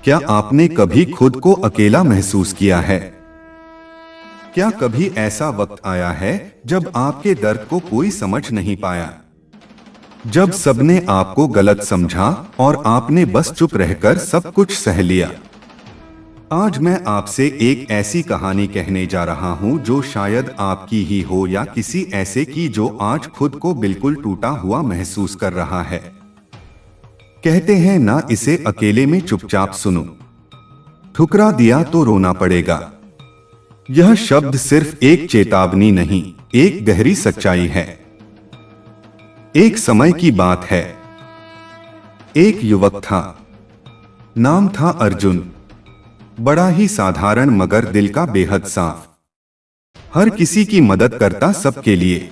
क्या आपने कभी खुद को अकेला महसूस किया है? क्या कभी ऐसा वक्त आया है जब आपके दर्द को कोई समझ नहीं पाया? जब सबने आपको गलत समझा और आपने बस चुप रहकर सब कुछ सह लिया? आज मैं आपसे एक ऐसी कहानी कहने जा रहा हूं जो शायद आपकी ही हो या किसी ऐसे की जो आज खुद को बिल्कुल टूटा हुआ महसूस कर रहा है। कहते हैं ना, इसे अकेले में चुपचाप सुनो, ठुकरा दिया तो रोना पड़ेगा। यह शब्द सिर्फ एक चेतावनी नहीं, एक गहरी सच्चाई है। एक समय की बात है। एक युवक था, नाम था अर्जुन। बड़ा ही साधारण मगर दिल का बेहद साफ। हर किसी की मदद करता, सबके लिए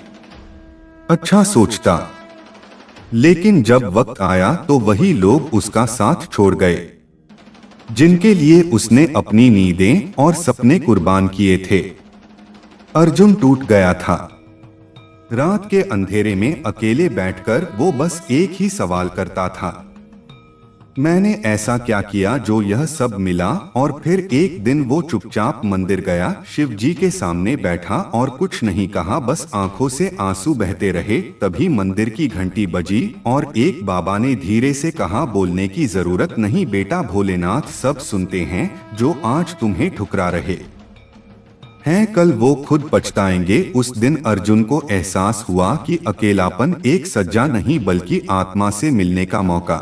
अच्छा सोचता। लेकिन जब वक्त आया तो वही लोग उसका साथ छोड़ गए जिनके लिए उसने अपनी नींदें और सपने कुर्बान किए थे। अर्जुन टूट गया था। रात के अंधेरे में अकेले बैठकर वो बस एक ही सवाल करता था, मैंने ऐसा क्या किया जो यह सब मिला? और फिर एक दिन वो चुपचाप मंदिर गया, शिव जी के सामने बैठा और कुछ नहीं कहा, बस आंखों से आंसू बहते रहे। तभी मंदिर की घंटी बजी और एक बाबा ने धीरे से कहा, बोलने की जरूरत नहीं बेटा, भोलेनाथ सब सुनते हैं। जो आज तुम्हें ठुकरा रहे हैं, कल वो खुद पछताएंगे। उस दिन अर्जुन को एहसास हुआ कि अकेलापन एक सज्जा नहीं बल्कि आत्मा से मिलने का मौका।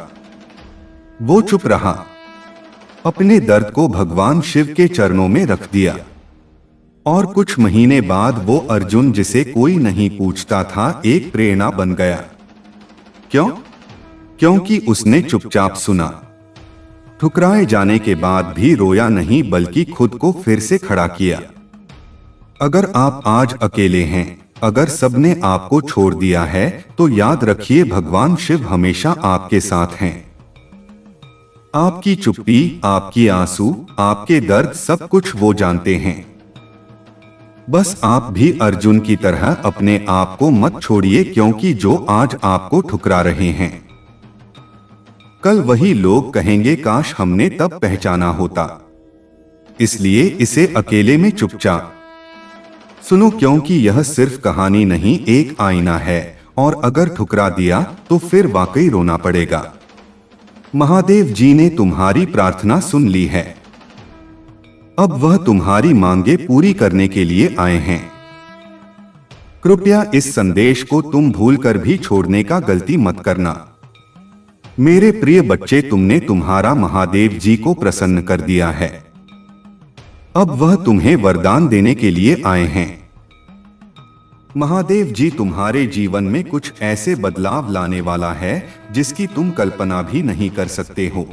वो चुप रहा, अपने दर्द को भगवान शिव के चरणों में रख दिया। और कुछ महीने बाद वो अर्जुन जिसे कोई नहीं पूछता था, एक प्रेरणा बन गया। क्यों? क्योंकि उसने चुपचाप सुना। ठुकराए जाने के बाद भी रोया नहीं बल्कि खुद को फिर से खड़ा किया। अगर आप आज अकेले हैं, अगर सबने आपको छोड़ दिया है, तो याद रखिए भगवान शिव हमेशा आपके साथ हैं। आपकी चुप्पी, आपकी आंसू, आपके दर्द, सब कुछ वो जानते हैं। बस आप भी अर्जुन की तरह अपने आप को मत छोड़िए, क्योंकि जो आज आपको ठुकरा रहे हैं, कल वही लोग कहेंगे काश हमने तब पहचाना होता। इसलिए इसे अकेले में चुपचाप सुनो, क्योंकि यह सिर्फ कहानी नहीं, एक आईना है। और अगर ठुकरा दिया तो फिर वाकई रोना पड़ेगा। महादेव जी ने तुम्हारी प्रार्थना सुन ली है। अब वह तुम्हारी मांगे पूरी करने के लिए आए हैं। कृपया इस संदेश को तुम भूलकर भी छोड़ने का गलती मत करना। मेरे प्रिय बच्चे, तुमने तुम्हारा महादेव जी को प्रसन्न कर दिया है। अब वह तुम्हें वरदान देने के लिए आए हैं। महादेव जी तुम्हारे जीवन में कुछ ऐसे बदलाव लाने वाला है जिसकी तुम कल्पना भी नहीं कर सकते हो।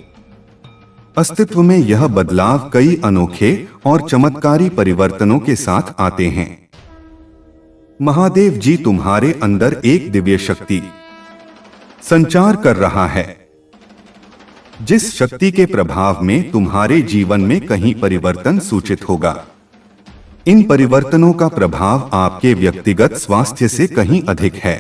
अस्तित्व में यह बदलाव कई अनोखे और चमत्कारी परिवर्तनों के साथ आते हैं। महादेव जी तुम्हारे अंदर एक दिव्य शक्ति संचार कर रहा है, जिस शक्ति के प्रभाव में तुम्हारे जीवन में कहीं परिवर्तन सूचित होगा। इन परिवर्तनों का प्रभाव आपके व्यक्तिगत स्वास्थ्य से कहीं अधिक है।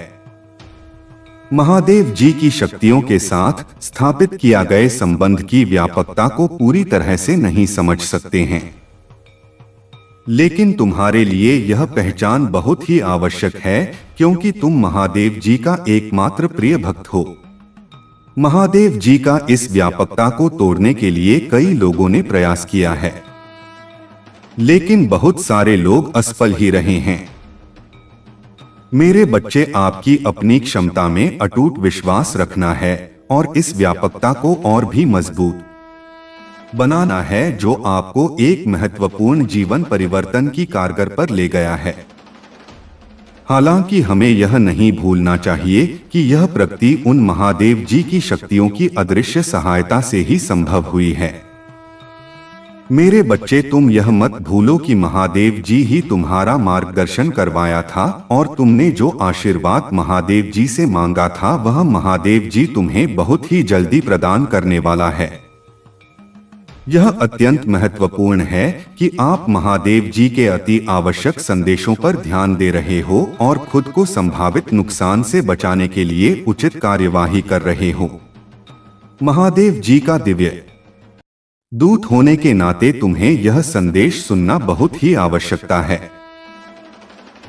महादेव जी की शक्तियों के साथ स्थापित किया गए संबंध की व्यापकता को पूरी तरह से नहीं समझ सकते हैं, लेकिन तुम्हारे लिए यह पहचान बहुत ही आवश्यक है, क्योंकि तुम महादेव जी का एकमात्र प्रिय भक्त हो। महादेव जी का इस व्यापकता को तोड़ने के लिए कई लोगों ने प्रयास किया है, लेकिन बहुत सारे लोग असफल ही रहे हैं। मेरे बच्चे, आपकी अपनी क्षमता में अटूट विश्वास रखना है और इस व्यापकता को और भी मजबूत बनाना है, जो आपको एक महत्वपूर्ण जीवन परिवर्तन की कारगर पर ले गया है। हालांकि हमें यह नहीं भूलना चाहिए कि यह प्रगति उन महादेव जी की शक्तियों की अदृश्य सहायता से ही संभव हुई है। मेरे बच्चे, तुम यह मत भूलो कि महादेव जी ही तुम्हारा मार्गदर्शन करवाया था, और तुमने जो आशीर्वाद महादेव जी से मांगा था वह महादेव जी तुम्हें बहुत ही जल्दी प्रदान करने वाला है। यह अत्यंत महत्वपूर्ण है कि आप महादेव जी के अति आवश्यक संदेशों पर ध्यान दे रहे हो और खुद को संभावित नुकसान से बचाने के लिए उचित कार्यवाही कर रहे हो। महादेव जी का दिव्य दूत होने के नाते तुम्हें यह संदेश सुनना बहुत ही आवश्यकता है।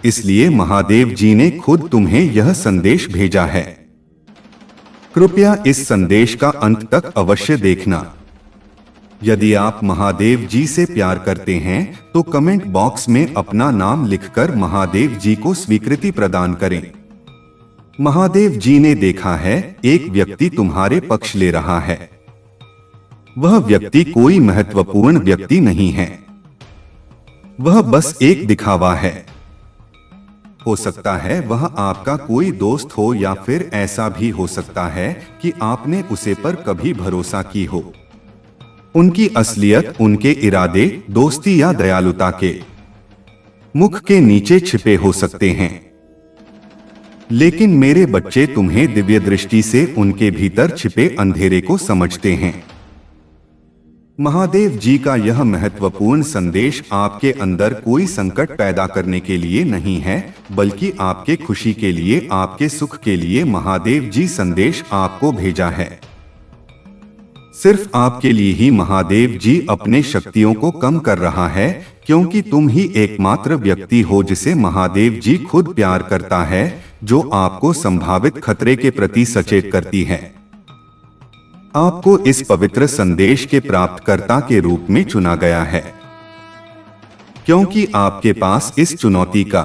इसलिए महादेव जी ने खुद तुम्हें यह संदेश भेजा है। कृपया इस संदेश का अंत तक अवश्य देखना। यदि आप महादेव जी से प्यार करते हैं तो कमेंट बॉक्स में अपना नाम लिखकर महादेव जी को स्वीकृति प्रदान करें। महादेव जी ने देखा है एक व्यक्ति तुम्हारे पक्ष ले रहा है। वह व्यक्ति कोई महत्वपूर्ण व्यक्ति नहीं है, वह बस एक दिखावा है। हो सकता है वह आपका कोई दोस्त हो या फिर ऐसा भी हो सकता है कि आपने उसे पर कभी भरोसा की हो। उनकी असलियत उनके इरादे, दोस्ती या दयालुता के मुख के नीचे छिपे हो सकते हैं। लेकिन मेरे बच्चे तुम्हें दिव्य दृष्टि से उनके भीतर छिपे अंधेरे को समझते हैं। महादेव जी का यह महत्वपूर्ण संदेश आपके अंदर कोई संकट पैदा करने के लिए नहीं है, बल्कि आपके खुशी के लिए, आपके सुख के लिए महादेव जी संदेश आपको भेजा है। सिर्फ आपके लिए ही महादेव जी अपने शक्तियों को कम कर रहा है, क्योंकि तुम ही एकमात्र व्यक्ति हो जिसे महादेव जी खुद प्यार करता है, जो आपको संभावित खतरे के प्रति सचेत करती है। आपको इस पवित्र संदेश के प्राप्तकर्ता के रूप में चुना गया है, क्योंकि आपके पास इस चुनौती का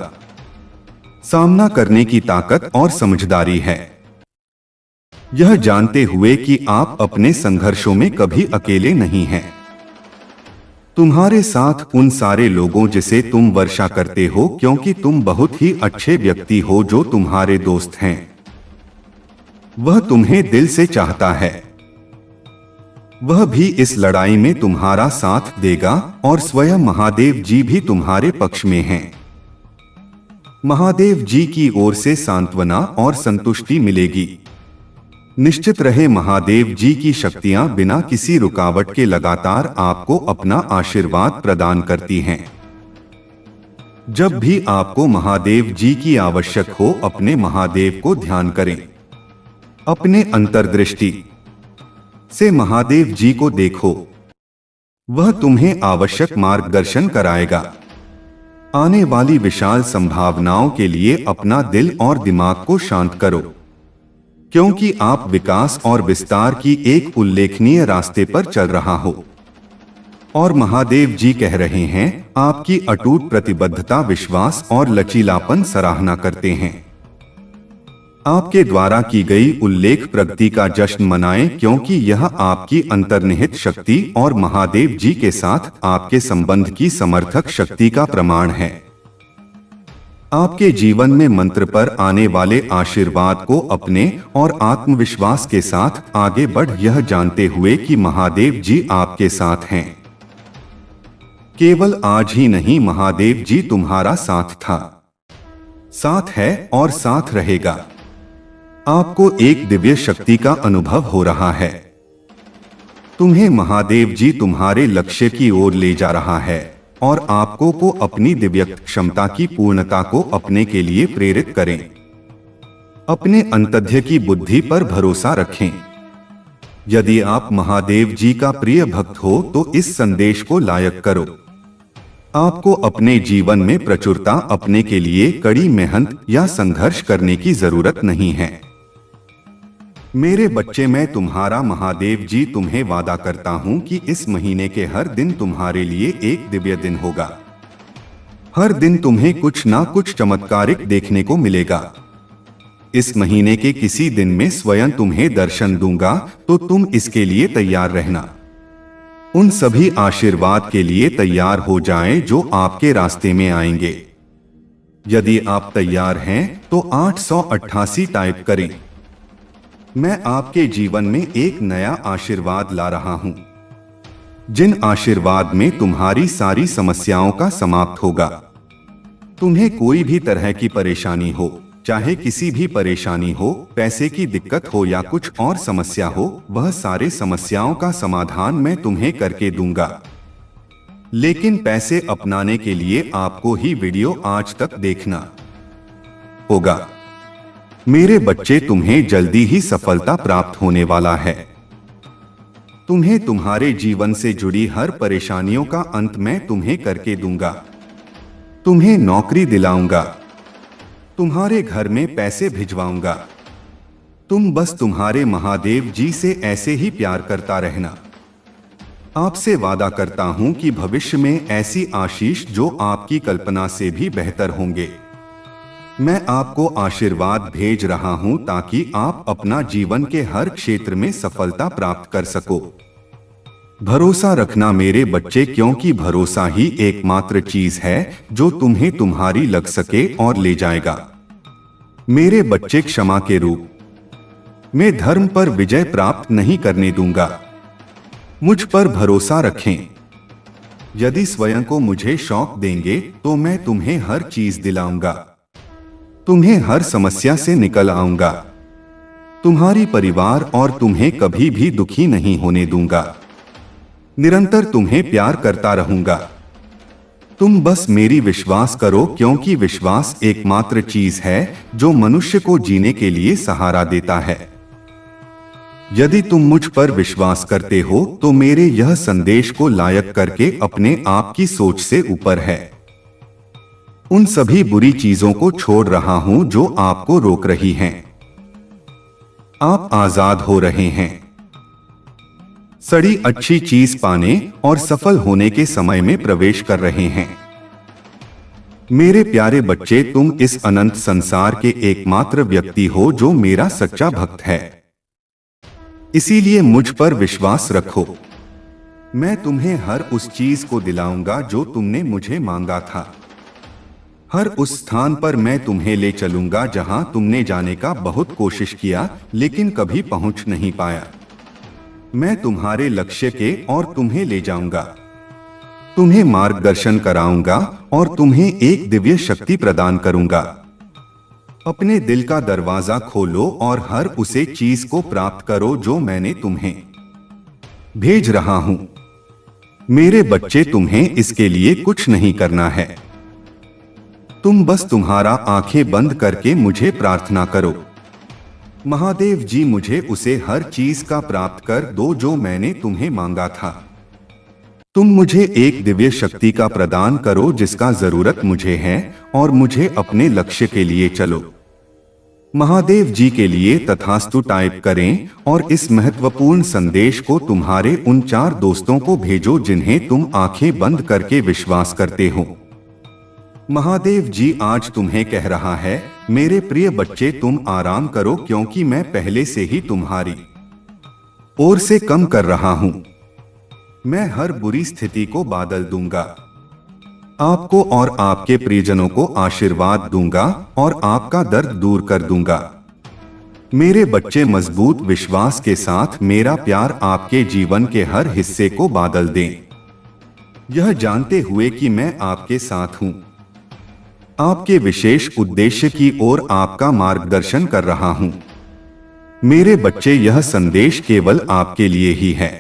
सामना करने की ताकत और समझदारी है। यह जानते हुए कि आप अपने संघर्षों में कभी अकेले नहीं हैं। तुम्हारे साथ उन सारे लोगों जिसे तुम वर्षा करते हो, क्योंकि तुम बहुत ही अच्छे व्यक्ति हो जो तुम्हारे दोस्त हैं। वह तुम्हें दिल से चाहता है। वह भी इस लड़ाई में तुम्हारा साथ देगा और स्वयं महादेव जी भी तुम्हारे पक्ष में हैं। महादेव जी की ओर से सांत्वना और संतुष्टि मिलेगी। निश्चित रहे महादेव जी की शक्तियां बिना किसी रुकावट के लगातार आपको अपना आशीर्वाद प्रदान करती हैं। जब भी आपको महादेव जी की आवश्यक हो, अपने महादेव को ध्यान करें। अपने अंतर्दृष्टि से महादेव जी को देखो, वह तुम्हें आवश्यक मार्गदर्शन कराएगा। आने वाली विशाल संभावनाओं के लिए अपना दिल और दिमाग को शांत करो, क्योंकि आप विकास और विस्तार की एक उल्लेखनीय रास्ते पर चल रहा हो। और महादेव जी कह रहे हैं, आपकी अटूट प्रतिबद्धता, विश्वास और लचीलापन सराहना करते हैं। आपके द्वारा की गई उल्लेख प्रगति का जश्न मनाएं, क्योंकि यह आपकी अंतर्निहित शक्ति और महादेव जी के साथ आपके संबंध की समर्थक शक्ति का प्रमाण है। आपके जीवन में मंत्र पर आने वाले आशीर्वाद को अपने और आत्मविश्वास के साथ आगे बढ़, यह जानते हुए कि महादेव जी आपके साथ हैं। केवल आज ही नहीं, महादेव जी तुम्हारा साथ था, साथ है और साथ रहेगा। आपको एक दिव्य शक्ति का अनुभव हो रहा है। तुम्हें महादेव जी तुम्हारे लक्ष्य की ओर ले जा रहा है और आपको को अपनी दिव्य क्षमता की पूर्णता को अपने के लिए प्रेरित करें। अपने अंतध्य की बुद्धि पर भरोसा रखें। यदि आप महादेव जी का प्रिय भक्त हो तो इस संदेश को लायक करो। आपको अपने जीवन में प्रचुरता अपने के लिए कड़ी मेहनत या संघर्ष करने की जरूरत नहीं है। मेरे बच्चे, मैं तुम्हारा महादेव जी तुम्हें वादा करता हूं कि इस महीने के हर दिन तुम्हारे लिए एक दिव्य दिन होगा। हर दिन तुम्हें कुछ ना कुछ चमत्कारिक देखने को मिलेगा। इस महीने के किसी दिन में स्वयं तुम्हें दर्शन दूंगा, तो तुम इसके लिए तैयार रहना। उन सभी आशीर्वाद के लिए तैयार हो जाएं जो आपके रास्ते में आएंगे। यदि आप तैयार हैं तो 888 टाइप करें। मैं आपके जीवन में एक नया आशीर्वाद ला रहा हूं, जिन आशीर्वाद में तुम्हारी सारी समस्याओं का समाप्त होगा। तुम्हें कोई भी तरह की परेशानी हो, चाहे किसी भी परेशानी हो, पैसे की दिक्कत हो या कुछ और समस्या हो, वह सारे समस्याओं का समाधान मैं तुम्हें करके दूंगा। लेकिन पैसे अपनाने के लिए आपको ही वीडियो आज तक देखना होगा। मेरे बच्चे, तुम्हें जल्दी ही सफलता प्राप्त होने वाला है। तुम्हें तुम्हारे जीवन से जुड़ी हर परेशानियों का अंत मैं तुम्हें करके दूंगा। तुम्हें नौकरी दिलाऊंगा। तुम्हारे घर में पैसे भिजवाऊंगा। तुम बस तुम्हारे महादेव जी से ऐसे ही प्यार करता रहना। आपसे वादा करता हूं कि भविष्य में ऐसी आशीष जो आपकी कल्पना से भी बेहतर होंगे। मैं आपको आशीर्वाद भेज रहा हूं ताकि आप अपना जीवन के हर क्षेत्र में सफलता प्राप्त कर सको। भरोसा रखना मेरे बच्चे, क्योंकि भरोसा ही एकमात्र चीज है जो तुम्हें तुम्हारी लग सके और ले जाएगा। मेरे बच्चे, क्षमा के रूप में धर्म पर विजय प्राप्त नहीं करने दूंगा। मुझ पर भरोसा रखें। यदि स्वयं को मुझे शौक देंगे तो मैं तुम्हें हर चीज दिलाऊंगा। तुम्हें हर समस्या से निकल आऊंगा। तुम्हारी परिवार और तुम्हें कभी भी दुखी नहीं होने दूंगा। निरंतर तुम्हें प्यार करता रहूंगा। तुम बस मेरी विश्वास करो, क्योंकि विश्वास एकमात्र चीज है जो मनुष्य को जीने के लिए सहारा देता है। यदि तुम मुझ पर विश्वास करते हो तो मेरे यह संदेश को लायक करके अपने आप की सोच से ऊपर है। उन सभी बुरी चीजों को छोड़ रहा हूं जो आपको रोक रही हैं। आप आजाद हो रहे हैं। सड़ी अच्छी चीज पाने और सफल होने के समय में प्रवेश कर रहे हैं। मेरे प्यारे बच्चे, तुम इस अनंत संसार के एकमात्र व्यक्ति हो जो मेरा सच्चा भक्त है। इसीलिए मुझ पर विश्वास रखो। मैं तुम्हें हर उस चीज को दिलाऊंगा जो तुमने मुझे मांगा था। हर उस स्थान पर मैं तुम्हें ले चलूंगा जहां तुमने जाने का बहुत कोशिश किया लेकिन कभी पहुंच नहीं पाया। मैं तुम्हारे लक्ष्य के और तुम्हें ले जाऊंगा। तुम्हें मार्गदर्शन कराऊंगा और तुम्हें एक दिव्य शक्ति प्रदान करूंगा। अपने दिल का दरवाजा खोलो और हर उसे चीज को प्राप्त करो जो मैंने तुम्हें भेज रहा हूं। मेरे बच्चे, तुम्हें इसके लिए कुछ नहीं करना है। तुम बस तुम्हारा आंखें बंद करके मुझे प्रार्थना करो। महादेव जी, मुझे उसे हर चीज का प्राप्त कर दो जो मैंने तुम्हें मांगा था। तुम मुझे एक दिव्य शक्ति का प्रदान करो जिसका जरूरत मुझे है और मुझे अपने लक्ष्य के लिए चलो। महादेव जी के लिए तथास्तु टाइप करें और इस महत्वपूर्ण संदेश को तुम्हारे उन 4 दोस्तों को भेजो जिन्हें तुम आंखें बंद करके विश्वास करते हो। महादेव जी आज तुम्हें कह रहा है, मेरे प्रिय बच्चे, तुम आराम करो, क्योंकि मैं पहले से ही तुम्हारी ओर से कम कर रहा हूं। मैं हर बुरी स्थिति को बादल दूंगा। आपको और आपके प्रियजनों को आशीर्वाद दूंगा और आपका दर्द दूर कर दूंगा। मेरे बच्चे, मजबूत विश्वास के साथ मेरा प्यार आपके जीवन के हर हिस्से को बादल दें, यह जानते हुए कि मैं आपके साथ हूं। आपके विशेष उद्देश्य की ओर आपका मार्गदर्शन कर रहा हूं। मेरे बच्चे, यह संदेश केवल आपके लिए ही है।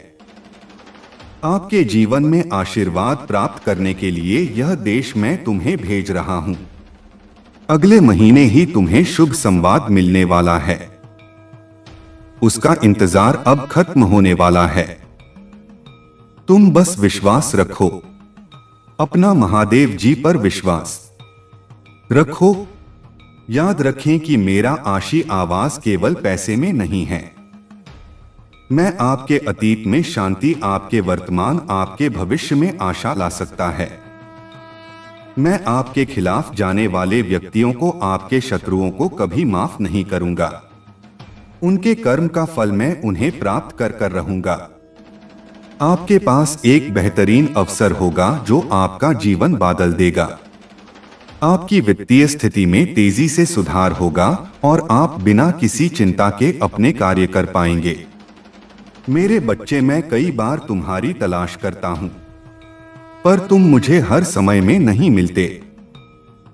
आपके जीवन में आशीर्वाद प्राप्त करने के लिए यह देश मैं तुम्हें भेज रहा हूं। अगले महीने ही तुम्हें शुभ संवाद मिलने वाला है। उसका इंतजार अब खत्म होने वाला है। तुम बस विश्वास रखो। अपना महादेव जी पर विश्वास रखो। याद रखें कि मेरा आशीर्वाद केवल पैसे में नहीं है। मैं आपके अतीत में शांति, आपके वर्तमान, आपके भविष्य में आशा ला सकता है। मैं आपके खिलाफ जाने वाले व्यक्तियों को, आपके शत्रुओं को कभी माफ नहीं करूंगा। उनके कर्म का फल मैं उन्हें प्राप्त कर रहूंगा। आपके पास एक बेहतरीन अवसर होगा जो आपका जीवन बदल देगा। आपकी वित्तीय स्थिति में तेजी से सुधार होगा और आप बिना किसी चिंता के अपने कार्य कर पाएंगे। मेरे बच्चे, मैं कई बार तुम्हारी तलाश करता हूं, पर तुम मुझे हर समय में नहीं मिलते।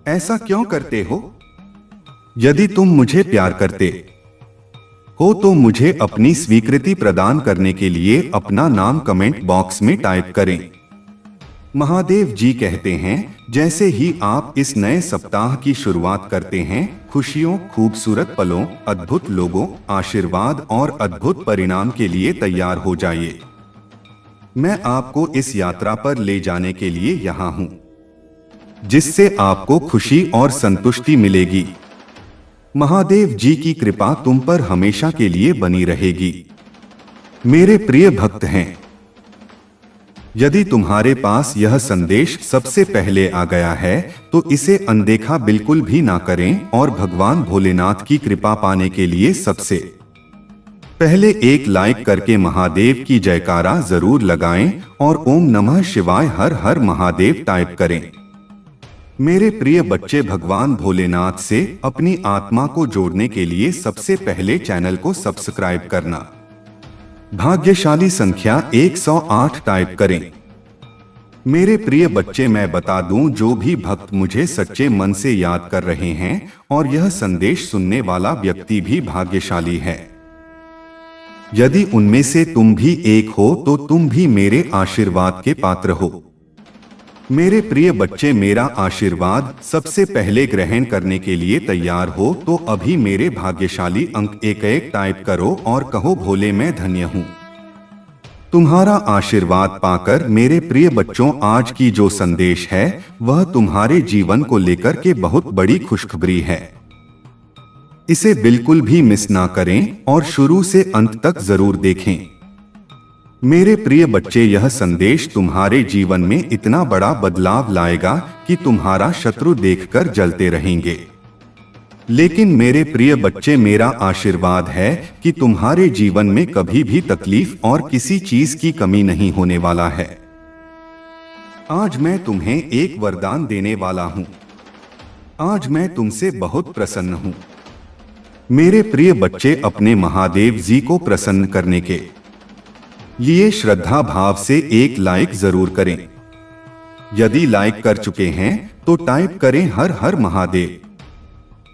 ऐसा क्यों करते हो? यदि तुम मुझे प्यार करते हो तो मुझे अपनी स्वीकृति प्रदान करने के लिए अपना नाम कमेंट बॉक्स में टाइप करें। महादेव जी कहते हैं, जैसे ही आप इस नए सप्ताह की शुरुआत करते हैं, खुशियों, खूबसूरत पलों, अद्भुत लोगों, आशीर्वाद और अद्भुत परिणाम के लिए तैयार हो जाइए। मैं आपको इस यात्रा पर ले जाने के लिए यहाँ हूँ, जिससे आपको खुशी और संतुष्टि मिलेगी। महादेव जी की कृपा तुम पर हमेशा के लिए बनी रहेगी। मेरे प्रिय भक्त हैं, यदि तुम्हारे पास यह संदेश सबसे पहले आ गया है तो इसे अनदेखा बिल्कुल भी ना करें और भगवान भोलेनाथ की कृपा पाने के लिए सबसे पहले एक लाइक करके महादेव की जयकारा जरूर लगाएं और ओम नमः शिवाय हर हर महादेव टाइप करें। मेरे प्रिय बच्चे, भगवान भोलेनाथ से अपनी आत्मा को जोड़ने के लिए सबसे पहले चैनल को सब्सक्राइब करना, भाग्यशाली संख्या 108 टाइप करें। मेरे प्रिय बच्चे, मैं बता दूं, जो भी भक्त मुझे सच्चे मन से याद कर रहे हैं और यह संदेश सुनने वाला व्यक्ति भी भाग्यशाली है। यदि उनमें से तुम भी एक हो तो तुम भी मेरे आशीर्वाद के पात्र हो। मेरे प्रिय बच्चे, मेरा आशीर्वाद सबसे पहले ग्रहण करने के लिए तैयार हो तो अभी मेरे भाग्यशाली अंक 11 टाइप करो और कहो, भोले मैं धन्य हूँ। तुम्हारा आशीर्वाद पाकर मेरे प्रिय बच्चों, आज की जो संदेश है वह तुम्हारे जीवन को लेकर के बहुत बड़ी खुशखबरी है। इसे बिल्कुल भी मिस ना करें और शुरू से अंत तक जरूर देखें। मेरे प्रिय बच्चे, यह संदेश तुम्हारे जीवन में इतना बड़ा बदलाव लाएगा कि तुम्हारा शत्रु देखकर जलते रहेंगे। लेकिन मेरे प्रिय बच्चे, मेरा आशीर्वाद है कि तुम्हारे जीवन में कभी भी तकलीफ और किसी चीज की कमी नहीं होने वाला है। आज मैं तुम्हें एक वरदान देने वाला हूं। आज मैं तुमसे बहुत प्रसन्न हूं। मेरे प्रिय बच्चे, अपने महादेव जी को प्रसन्न करने के लिए श्रद्धा भाव से एक लाइक जरूर करें। यदि लाइक कर चुके हैं तो टाइप करें हर हर महादेव।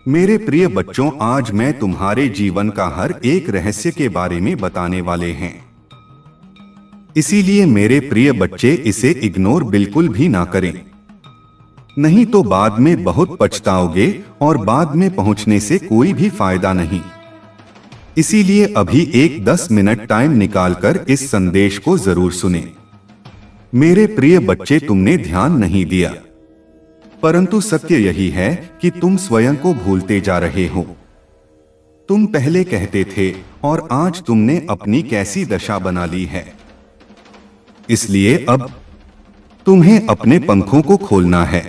मेरे प्रिय बच्चों, आज मैं तुम्हारे जीवन का हर एक रहस्य के बारे में बताने वाले हैं। इसीलिए मेरे प्रिय बच्चे, इसे इग्नोर बिल्कुल भी ना करें, नहीं तो बाद में बहुत पछताओगे और बाद में पहुंचने से कोई भी फायदा नहीं। इसीलिए अभी एक 10 मिनट टाइम निकालकर इस संदेश को जरूर सुने। मेरे प्रिय बच्चे, तुमने ध्यान नहीं दिया, परंतु सत्य यही है कि तुम स्वयं को भूलते जा रहे हो। तुम पहले कहते थे और आज तुमने अपनी कैसी दशा बना ली है। इसलिए अब तुम्हें अपने पंखों को खोलना है।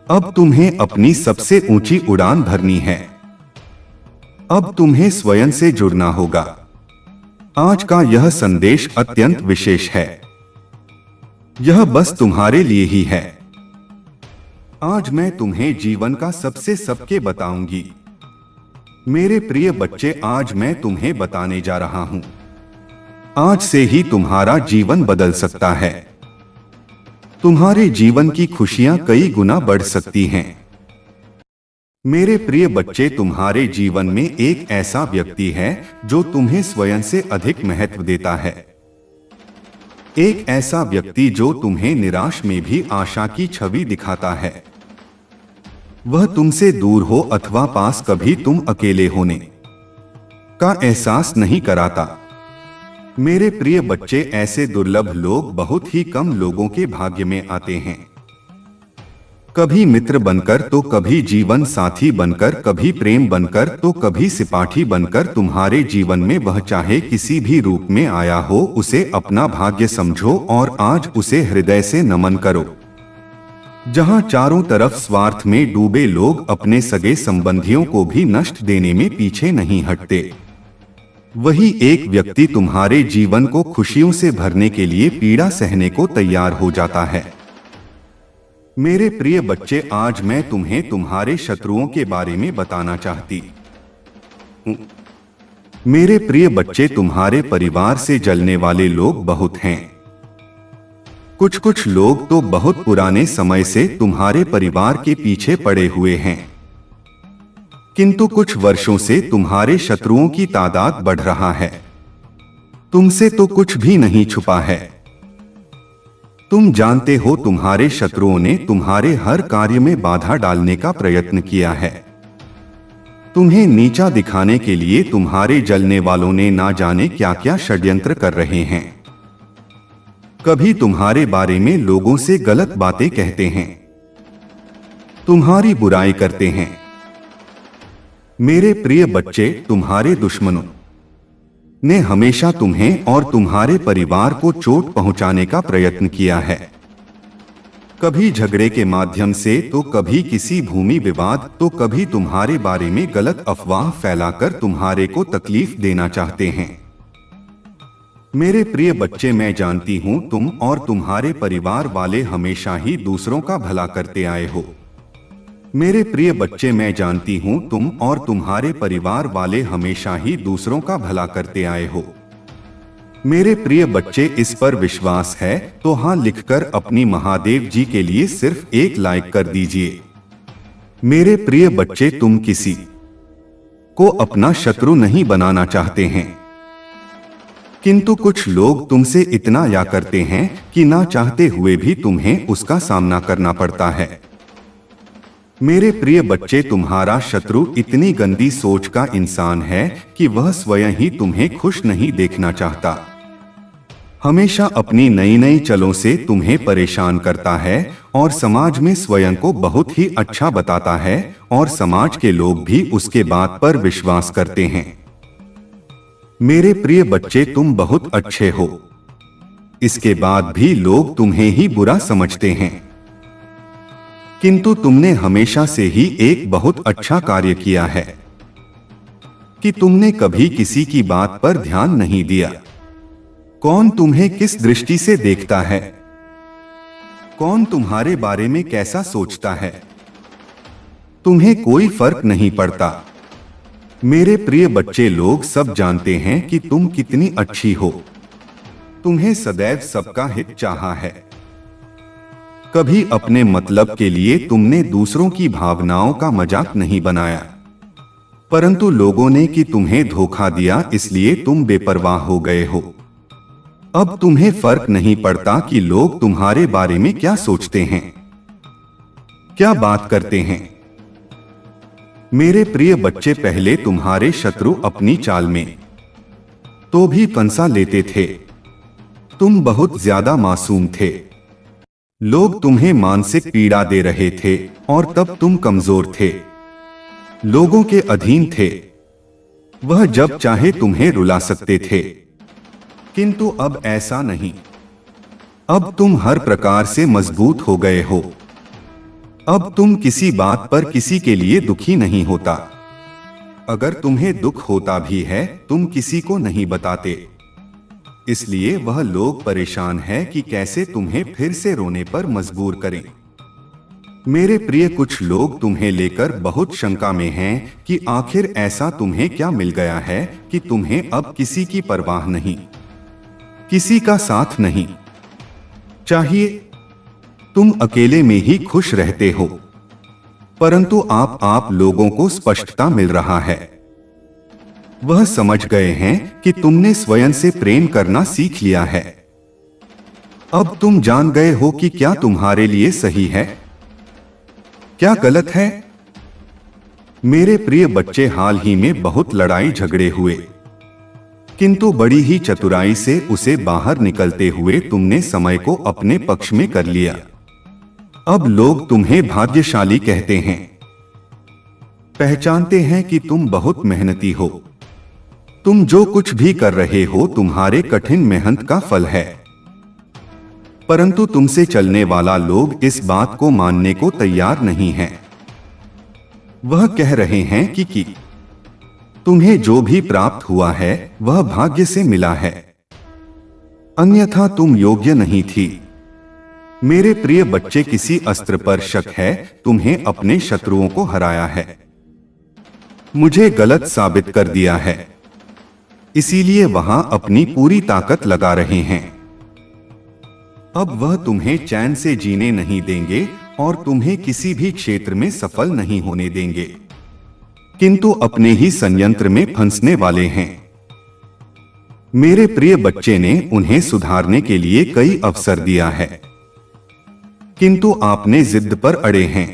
अब तुम्हें अपनी सबसे ऊंची उड़ान भरनी है। अब तुम्हें स्वयं से जुड़ना होगा। आज का यह संदेश अत्यंत विशेष है। यह बस तुम्हारे लिए ही है। आज मैं तुम्हें जीवन का सबके बताऊंगी। मेरे प्रिय बच्चे, आज मैं तुम्हें बताने जा रहा हूं। आज से ही तुम्हारा जीवन बदल सकता है। तुम्हारे जीवन की खुशियां कई गुना बढ़ सकती हैं। मेरे प्रिय बच्चे, तुम्हारे जीवन में एक ऐसा व्यक्ति है जो तुम्हें स्वयं से अधिक महत्व देता है। एक ऐसा व्यक्ति जो तुम्हें निराश में भी आशा की छवि दिखाता है। वह तुमसे दूर हो अथवा पास, कभी तुम अकेले होने का एहसास नहीं कराता। मेरे प्रिय बच्चे, ऐसे दुर्लभ लोग बहुत ही कम लोगों के भाग्य में आते हैं। कभी मित्र बनकर तो कभी जीवन साथी बनकर, कभी प्रेम बनकर तो कभी सिपाही बनकर तुम्हारे जीवन में वह चाहे किसी भी रूप में आया हो, उसे अपना भाग्य समझो और आज उसे हृदय से नमन करो। जहां चारों तरफ स्वार्थ में डूबे लोग अपने सगे संबंधियों को भी नष्ट देने में पीछे नहीं हटते, वही एक व्यक्ति तुम्हारे जीवन को खुशियों से भरने के लिए पीड़ा सहने को तैयार हो जाता है। मेरे प्रिय बच्चे, आज मैं तुम्हें तुम्हारे शत्रुओं के बारे में बताना चाहती हूं। मेरे प्रिय बच्चे, तुम्हारे परिवार से जलने वाले लोग बहुत हैं। कुछ लोग तो बहुत पुराने समय से तुम्हारे परिवार के पीछे पड़े हुए हैं, किंतु कुछ वर्षों से तुम्हारे शत्रुओं की तादाद बढ़ रहा है। तुमसे तो कुछ भी नहीं छुपा है। तुम जानते हो, तुम्हारे शत्रुओं ने तुम्हारे हर कार्य में बाधा डालने का प्रयत्न किया है। तुम्हें नीचा दिखाने के लिए तुम्हारे जलने वालों ने ना जाने क्या क्या षड्यंत्र कर रहे हैं। कभी तुम्हारे बारे में लोगों से गलत बातें कहते हैं, तुम्हारी बुराई करते हैं। मेरे प्रिय बच्चे, तुम्हारे दुश्मनों ने हमेशा तुम्हें और तुम्हारे परिवार को चोट पहुंचाने का प्रयत्न किया है। कभी झगड़े के माध्यम से, तो कभी किसी भूमि विवाद, तो कभी तुम्हारे बारे में गलत अफवाह फैलाकर तुम्हारे को तकलीफ देना चाहते हैं। मेरे प्रिय बच्चे, मैं जानती हूं तुम और तुम्हारे परिवार वाले हमेशा ही दूसरों का भला करते आए हो। मेरे प्रिय बच्चे, मैं जानती हूं तुम और तुम्हारे परिवार वाले हमेशा ही दूसरों का भला करते आए हो। मेरे प्रिय बच्चे, इस पर विश्वास है तो हाँ लिखकर अपनी महादेव जी के लिए सिर्फ एक लाइक कर दीजिए। मेरे प्रिय बच्चे, तुम किसी को अपना शत्रु नहीं बनाना चाहते हैं, किंतु कुछ लोग तुमसे इतना या करते हैं कि ना चाहते हुए भी तुम्हें उसका सामना करना पड़ता है। मेरे प्रिय बच्चे, तुम्हारा शत्रु इतनी गंदी सोच का इंसान है कि वह स्वयं ही तुम्हें खुश नहीं देखना चाहता। हमेशा अपनी नई नई चलों से तुम्हें परेशान करता है और समाज में स्वयं को बहुत ही अच्छा बताता है और समाज के लोग भी उसके बात पर विश्वास करते हैं। मेरे प्रिय बच्चे, तुम बहुत अच्छे हो, इसके बाद भी लोग तुम्हें ही बुरा समझते हैं, किंतु तुमने हमेशा से ही एक बहुत अच्छा कार्य किया है कि तुमने कभी किसी की बात पर ध्यान नहीं दिया। कौन तुम्हें किस दृष्टि से देखता है, कौन तुम्हारे बारे में कैसा सोचता है, तुम्हें कोई फर्क नहीं पड़ता। मेरे प्रिय बच्चे, लोग सब जानते हैं कि तुम कितनी अच्छी हो। तुम्हें सदैव सबका हित चाहा है। कभी अपने मतलब के लिए तुमने दूसरों की भावनाओं का मजाक नहीं बनाया, परंतु लोगों ने कि तुम्हें धोखा दिया, इसलिए तुम बेपरवाह हो गए हो। अब तुम्हें फर्क नहीं पड़ता कि लोग तुम्हारे बारे में क्या सोचते हैं, क्या बात करते हैं। मेरे प्रिय बच्चे, पहले तुम्हारे शत्रु अपनी चाल में तो भी फंसा लेते थे। तुम बहुत ज्यादा मासूम थे। लोग तुम्हें मानसिक पीड़ा दे रहे थे और तब तुम कमजोर थे, लोगों के अधीन थे। वह जब चाहे तुम्हें रुला सकते थे, किंतु अब ऐसा नहीं। अब तुम हर प्रकार से मजबूत हो गए हो। अब तुम किसी बात पर किसी के लिए दुखी नहीं होता। अगर तुम्हें दुख होता भी है, तुम किसी को नहीं बताते। इसलिए वह लोग परेशान हैं कि कैसे तुम्हें फिर से रोने पर मजबूर करें। मेरे प्रिय, कुछ लोग तुम्हें लेकर बहुत शंका में हैं कि आखिर ऐसा तुम्हें क्या मिल गया है कि तुम्हें अब किसी की परवाह नहीं, किसी का साथ नहीं चाहिए। तुम अकेले में ही खुश रहते हो, परंतु आप लोगों को स्पष्टता मिल रहा है। वह समझ गए हैं कि तुमने स्वयं से प्रेम करना सीख लिया है। अब तुम जान गए हो कि क्या तुम्हारे लिए सही है, क्या गलत है। मेरे प्रिय बच्चे, हाल ही में बहुत लड़ाई झगड़े हुए, किंतु बड़ी ही चतुराई से उसे बाहर निकलते हुए तुमने समय को अपने पक्ष में कर लिया। अब लोग तुम्हें भाग्यशाली कहते हैं, पहचानते हैं कि तुम बहुत मेहनती हो। तुम जो कुछ भी कर रहे हो तुम्हारे कठिन मेहनत का फल है, परंतु तुमसे चलने वाला लोग इस बात को मानने को तैयार नहीं है। वह कह रहे हैं कि तुम्हें जो भी प्राप्त हुआ है वह भाग्य से मिला है, अन्यथा तुम योग्य नहीं थी। मेरे प्रिय बच्चे, किसी अस्त्र पर शक है, तुम्हें अपने शत्रुओं को हराया है, मुझे गलत साबित कर दिया है, इसीलिए वहां अपनी पूरी ताकत लगा रहे हैं। अब वह तुम्हें चैन से जीने नहीं देंगे और तुम्हें किसी भी क्षेत्र में सफल नहीं होने देंगे, किंतु अपने ही संयंत्र में फंसने वाले हैं। मेरे प्रिय बच्चे ने उन्हें सुधारने के लिए कई अवसर दिया है, किंतु आपने जिद पर अड़े हैं।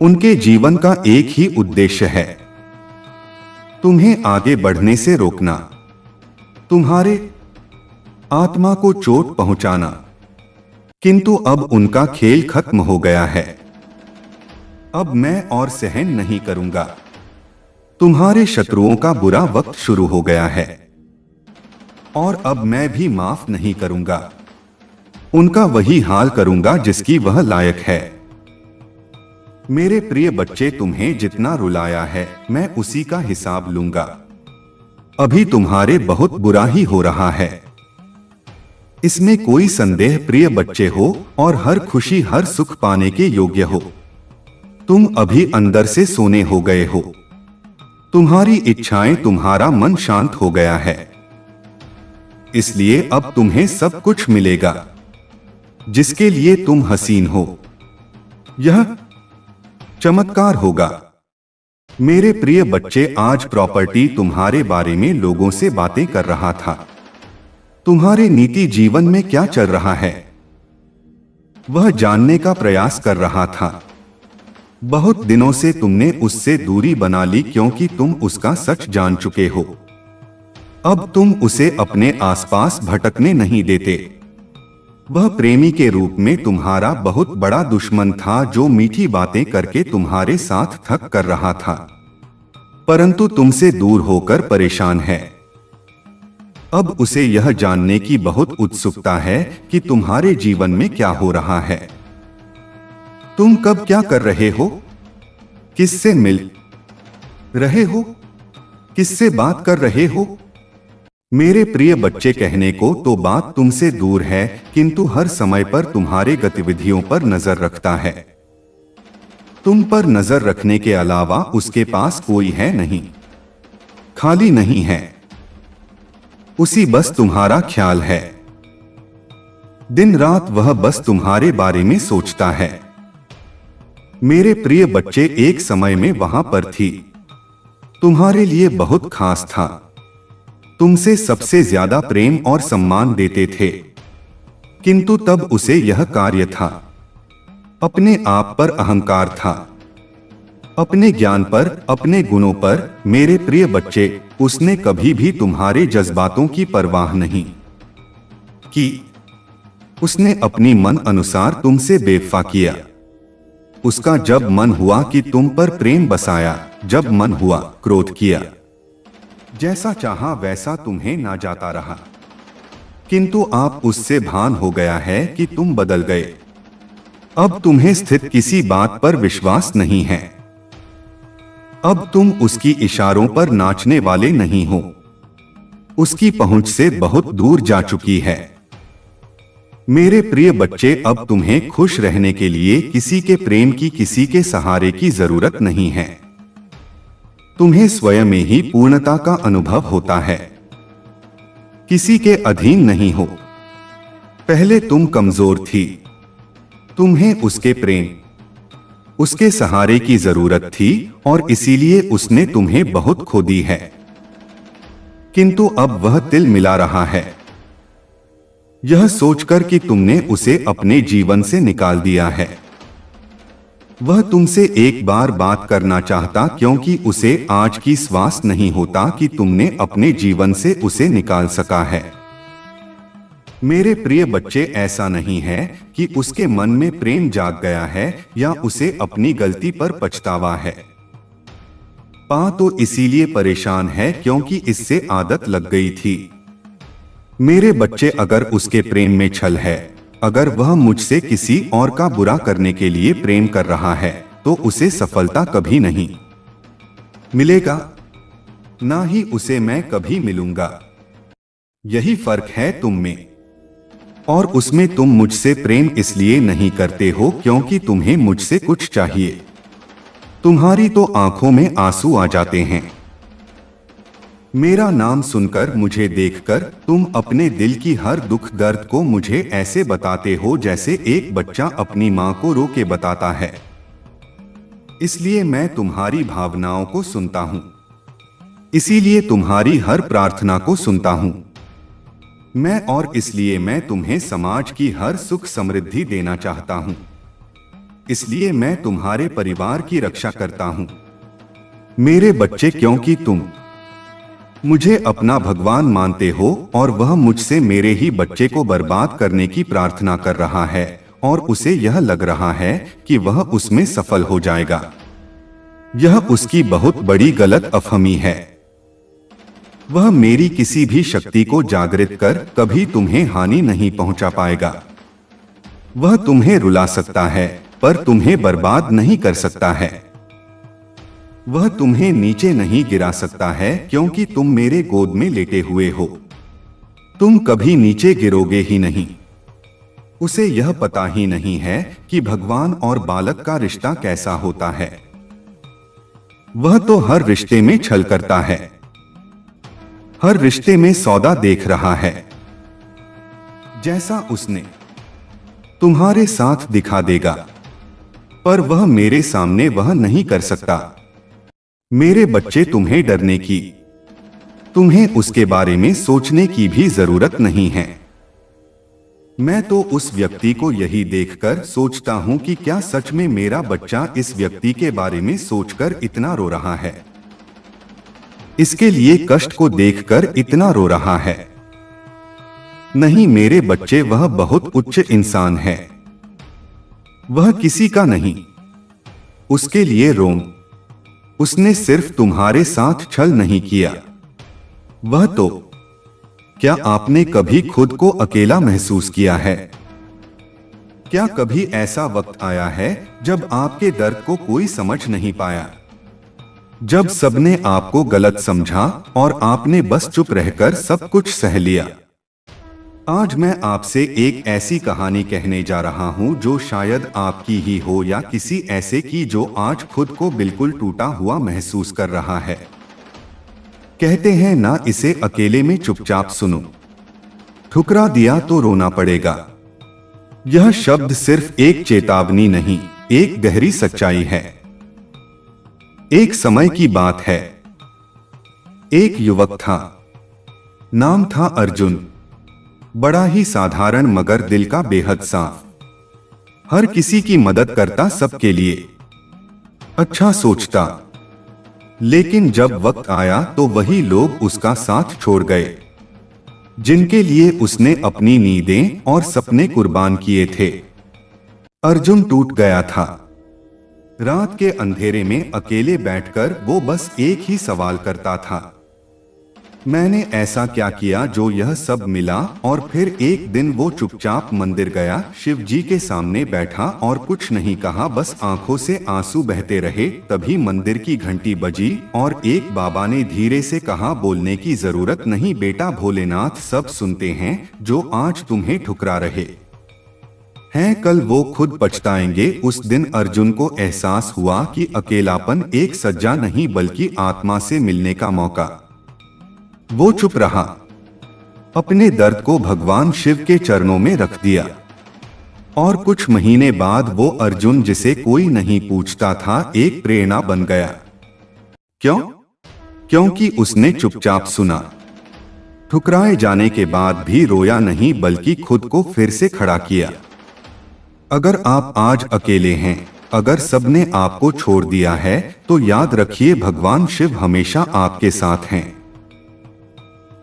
उनके जीवन का एक ही उद्देश्य है, तुम्हें आगे बढ़ने से रोकना। तुम्हारे आत्मा को चोट पहुंचाना। किंतु अब उनका खेल खत्म हो गया है। अब मैं और सहन नहीं करूंगा। तुम्हारे शत्रुओं का बुरा वक्त शुरू हो गया है और अब मैं भी माफ नहीं करूंगा। उनका वही हाल करूंगा जिसकी वह लायक है। मेरे प्रिय बच्चे, तुम्हें जितना रुलाया है मैं उसी का हिसाब लूंगा। अभी तुम्हारे बहुत बुरा ही हो रहा है, इसमें कोई संदेह प्रिय बच्चे हो, और हर खुशी हर सुख पाने के योग्य हो। तुम अभी अंदर से सोने हो गए हो। तुम्हारी इच्छाएं, तुम्हारा मन शांत हो गया है, इसलिए अब तुम्हें सब कुछ मिलेगा जिसके लिए तुम हसीन हो। यह चमत्कार होगा। मेरे प्रिय बच्चे, आज प्रॉपर्टी तुम्हारे बारे में लोगों से बातें कर रहा था। तुम्हारे नीति जीवन में क्या चल रहा है वह जानने का प्रयास कर रहा था। बहुत दिनों से तुमने उससे दूरी बना ली क्योंकि तुम उसका सच जान चुके हो। अब तुम उसे अपने आसपास भटकने नहीं देते। वह प्रेमी के रूप में तुम्हारा बहुत बड़ा दुश्मन था, जो मीठी बातें करके तुम्हारे साथ थक कर रहा था, परंतु तुमसे दूर होकर परेशान है। अब उसे यह जानने की बहुत उत्सुकता है कि तुम्हारे जीवन में क्या हो रहा है। तुम कब क्या कर रहे हो, किससे मिल रहे हो, किससे बात कर रहे हो। मेरे प्रिय बच्चे, कहने को तो बात तुमसे दूर है, किंतु हर समय पर तुम्हारे गतिविधियों पर नजर रखता है। तुम पर नजर रखने के अलावा उसके पास कोई है नहीं, खाली नहीं है। उसी बस तुम्हारा ख्याल है। दिन रात वह बस तुम्हारे बारे में सोचता है। मेरे प्रिय बच्चे, एक समय में वहां पर थी, तुम्हारे लिए बहुत खास था, तुमसे सबसे ज्यादा प्रेम और सम्मान देते थे, किंतु तब उसे यह कार्य था, अपने आप पर अहंकार था, अपने ज्ञान पर, अपने गुणों पर। मेरे प्रिय बच्चे, उसने कभी भी तुम्हारे जज्बातों की परवाह नहीं की। उसने अपनी मन अनुसार तुमसे बेवफा किया। उसका जब मन हुआ कि तुम पर प्रेम बसाया, जब मन हुआ क्रोध किया। जैसा चाहा वैसा तुम्हें ना जाता रहा, किंतु आप उससे भान हो गया है कि तुम बदल गए। अब तुम्हें स्थित किसी बात पर विश्वास नहीं है। अब तुम उसकी इशारों पर नाचने वाले नहीं हो। उसकी पहुंच से बहुत दूर जा चुकी है। मेरे प्रिय बच्चे, अब तुम्हें खुश रहने के लिए किसी के प्रेम की, किसी के सहारे की जरूरत नहीं है। तुम्हें स्वयं में ही पूर्णता का अनुभव होता है, किसी के अधीन नहीं हो। पहले तुम कमजोर थी, तुम्हें उसके प्रेम, उसके सहारे की जरूरत थी, और इसीलिए उसने तुम्हें बहुत खो दी है। किंतु अब वह तिल मिला रहा है, यह सोचकर कि तुमने उसे अपने जीवन से निकाल दिया है। वह तुमसे एक बार बात करना चाहता, क्योंकि उसे आज की श्वास नहीं होता कि तुमने अपने जीवन से उसे निकाल सका है। मेरे प्रिय बच्चे, ऐसा नहीं है कि उसके मन में प्रेम जाग गया है या उसे अपनी गलती पर पछतावा है। तो इसीलिए परेशान है क्योंकि इससे आदत लग गई थी। मेरे बच्चे, अगर उसके प्रेम में छल है, अगर वह मुझसे किसी और का बुरा करने के लिए प्रेम कर रहा है, तो उसे सफलता कभी नहीं मिलेगा, ना ही उसे मैं कभी मिलूंगा। यही फर्क है तुम में और उसमें। तुम मुझसे प्रेम इसलिए नहीं करते हो क्योंकि तुम्हें मुझसे कुछ चाहिए। तुम्हारी तो आंखों में आंसू आ जाते हैं। मेरा नाम सुनकर, मुझे देखकर तुम अपने दिल की हर दुख दर्द को मुझे ऐसे बताते हो जैसे एक बच्चा अपनी मां को रो के बताता है। इसलिए मैं तुम्हारी भावनाओं को सुनता हूं, इसीलिए तुम्हारी हर प्रार्थना को सुनता हूं मैं, और इसलिए मैं तुम्हें समाज की हर सुख समृद्धि देना चाहता हूं। इसलिए मैं तुम्हारे परिवार की रक्षा करता हूं मेरे बच्चे, क्योंकि तुम मुझे अपना भगवान मानते हो और वह मुझसे मेरे ही बच्चे को बर्बाद करने की प्रार्थना कर रहा है और उसे यह लग रहा है कि वह उसमें सफल हो जाएगा। यह उसकी बहुत बड़ी गलत अफहमी है। वह मेरी किसी भी शक्ति को जागृत कर कभी तुम्हें हानि नहीं पहुंचा पाएगा। वह तुम्हें रुला सकता है पर तुम्हें बर्बाद नहीं कर सकता है। वह तुम्हें नीचे नहीं गिरा सकता है क्योंकि तुम मेरे गोद में लेटे हुए हो। तुम कभी नीचे गिरोगे ही नहीं। उसे यह पता ही नहीं है कि भगवान और बालक का रिश्ता कैसा होता है। वह तो हर रिश्ते में छल करता है, हर रिश्ते में सौदा देख रहा है। जैसा उसने तुम्हारे साथ दिखा देगा, पर वह मेरे सामने वह नहीं कर सकता। मेरे बच्चे, तुम्हें डरने की, तुम्हें उसके बारे में सोचने की भी जरूरत नहीं है। मैं तो उस व्यक्ति को यही देखकर सोचता हूं कि क्या सच में मेरा बच्चा इस व्यक्ति के बारे में सोचकर इतना रो रहा है, इसके लिए कष्ट को देखकर इतना रो रहा है। नहीं मेरे बच्चे, वह बहुत उच्च इंसान है। वह किसी का नहीं। उसके लिए रोम। उसने सिर्फ तुम्हारे साथ छल नहीं किया। वह तो, क्या आपने कभी खुद को अकेला महसूस किया है? क्या कभी ऐसा वक्त आया है जब आपके दर्द को कोई समझ नहीं पाया, जब सबने आपको गलत समझा और आपने बस चुप रहकर सब कुछ सह लिया? आज मैं आपसे एक ऐसी कहानी कहने जा रहा हूं जो शायद आपकी ही हो या किसी ऐसे की जो आज खुद को बिल्कुल टूटा हुआ महसूस कर रहा है। कहते हैं ना, इसे अकेले में चुपचाप सुनो। ठुकरा दिया तो रोना पड़ेगा। यह शब्द सिर्फ एक चेतावनी नहीं, एक गहरी सच्चाई है। एक समय की बात है। एक युवक था, नाम था अर्जुन। बड़ा ही साधारण मगर दिल का बेहद साफ। हर किसी की मदद करता, सबके लिए अच्छा सोचता। लेकिन जब वक्त आया तो वही लोग उसका साथ छोड़ गए जिनके लिए उसने अपनी नींदें और सपने कुर्बान किए थे। अर्जुन टूट गया था। रात के अंधेरे में अकेले बैठकर वो बस एक ही सवाल करता था, मैंने ऐसा क्या किया जो यह सब मिला? और फिर एक दिन वो चुपचाप मंदिर गया, शिव जी के सामने बैठा और कुछ नहीं कहा, बस आंखों से आंसू बहते रहे। तभी मंदिर की घंटी बजी और एक बाबा ने धीरे से कहा, बोलने की जरूरत नहीं बेटा, भोलेनाथ सब सुनते हैं। जो आज तुम्हें ठुकरा रहे हैं, कल वो खुद पछताएंगे। उस दिन अर्जुन को एहसास हुआ कि अकेलापन एक सज्जा नहीं बल्कि आत्मा से मिलने का मौका। वो चुप रहा, अपने दर्द को भगवान शिव के चरणों में रख दिया। और कुछ महीने बाद वो अर्जुन जिसे कोई नहीं पूछता था, एक प्रेरणा बन गया। क्यों? क्योंकि उसने चुपचाप सुना। ठुकराए जाने के बाद भी रोया नहीं बल्कि खुद को फिर से खड़ा किया। अगर आप आज अकेले हैं, अगर सबने आपको छोड़ दिया है, तो याद रखिए भगवान शिव हमेशा आपके साथ हैं।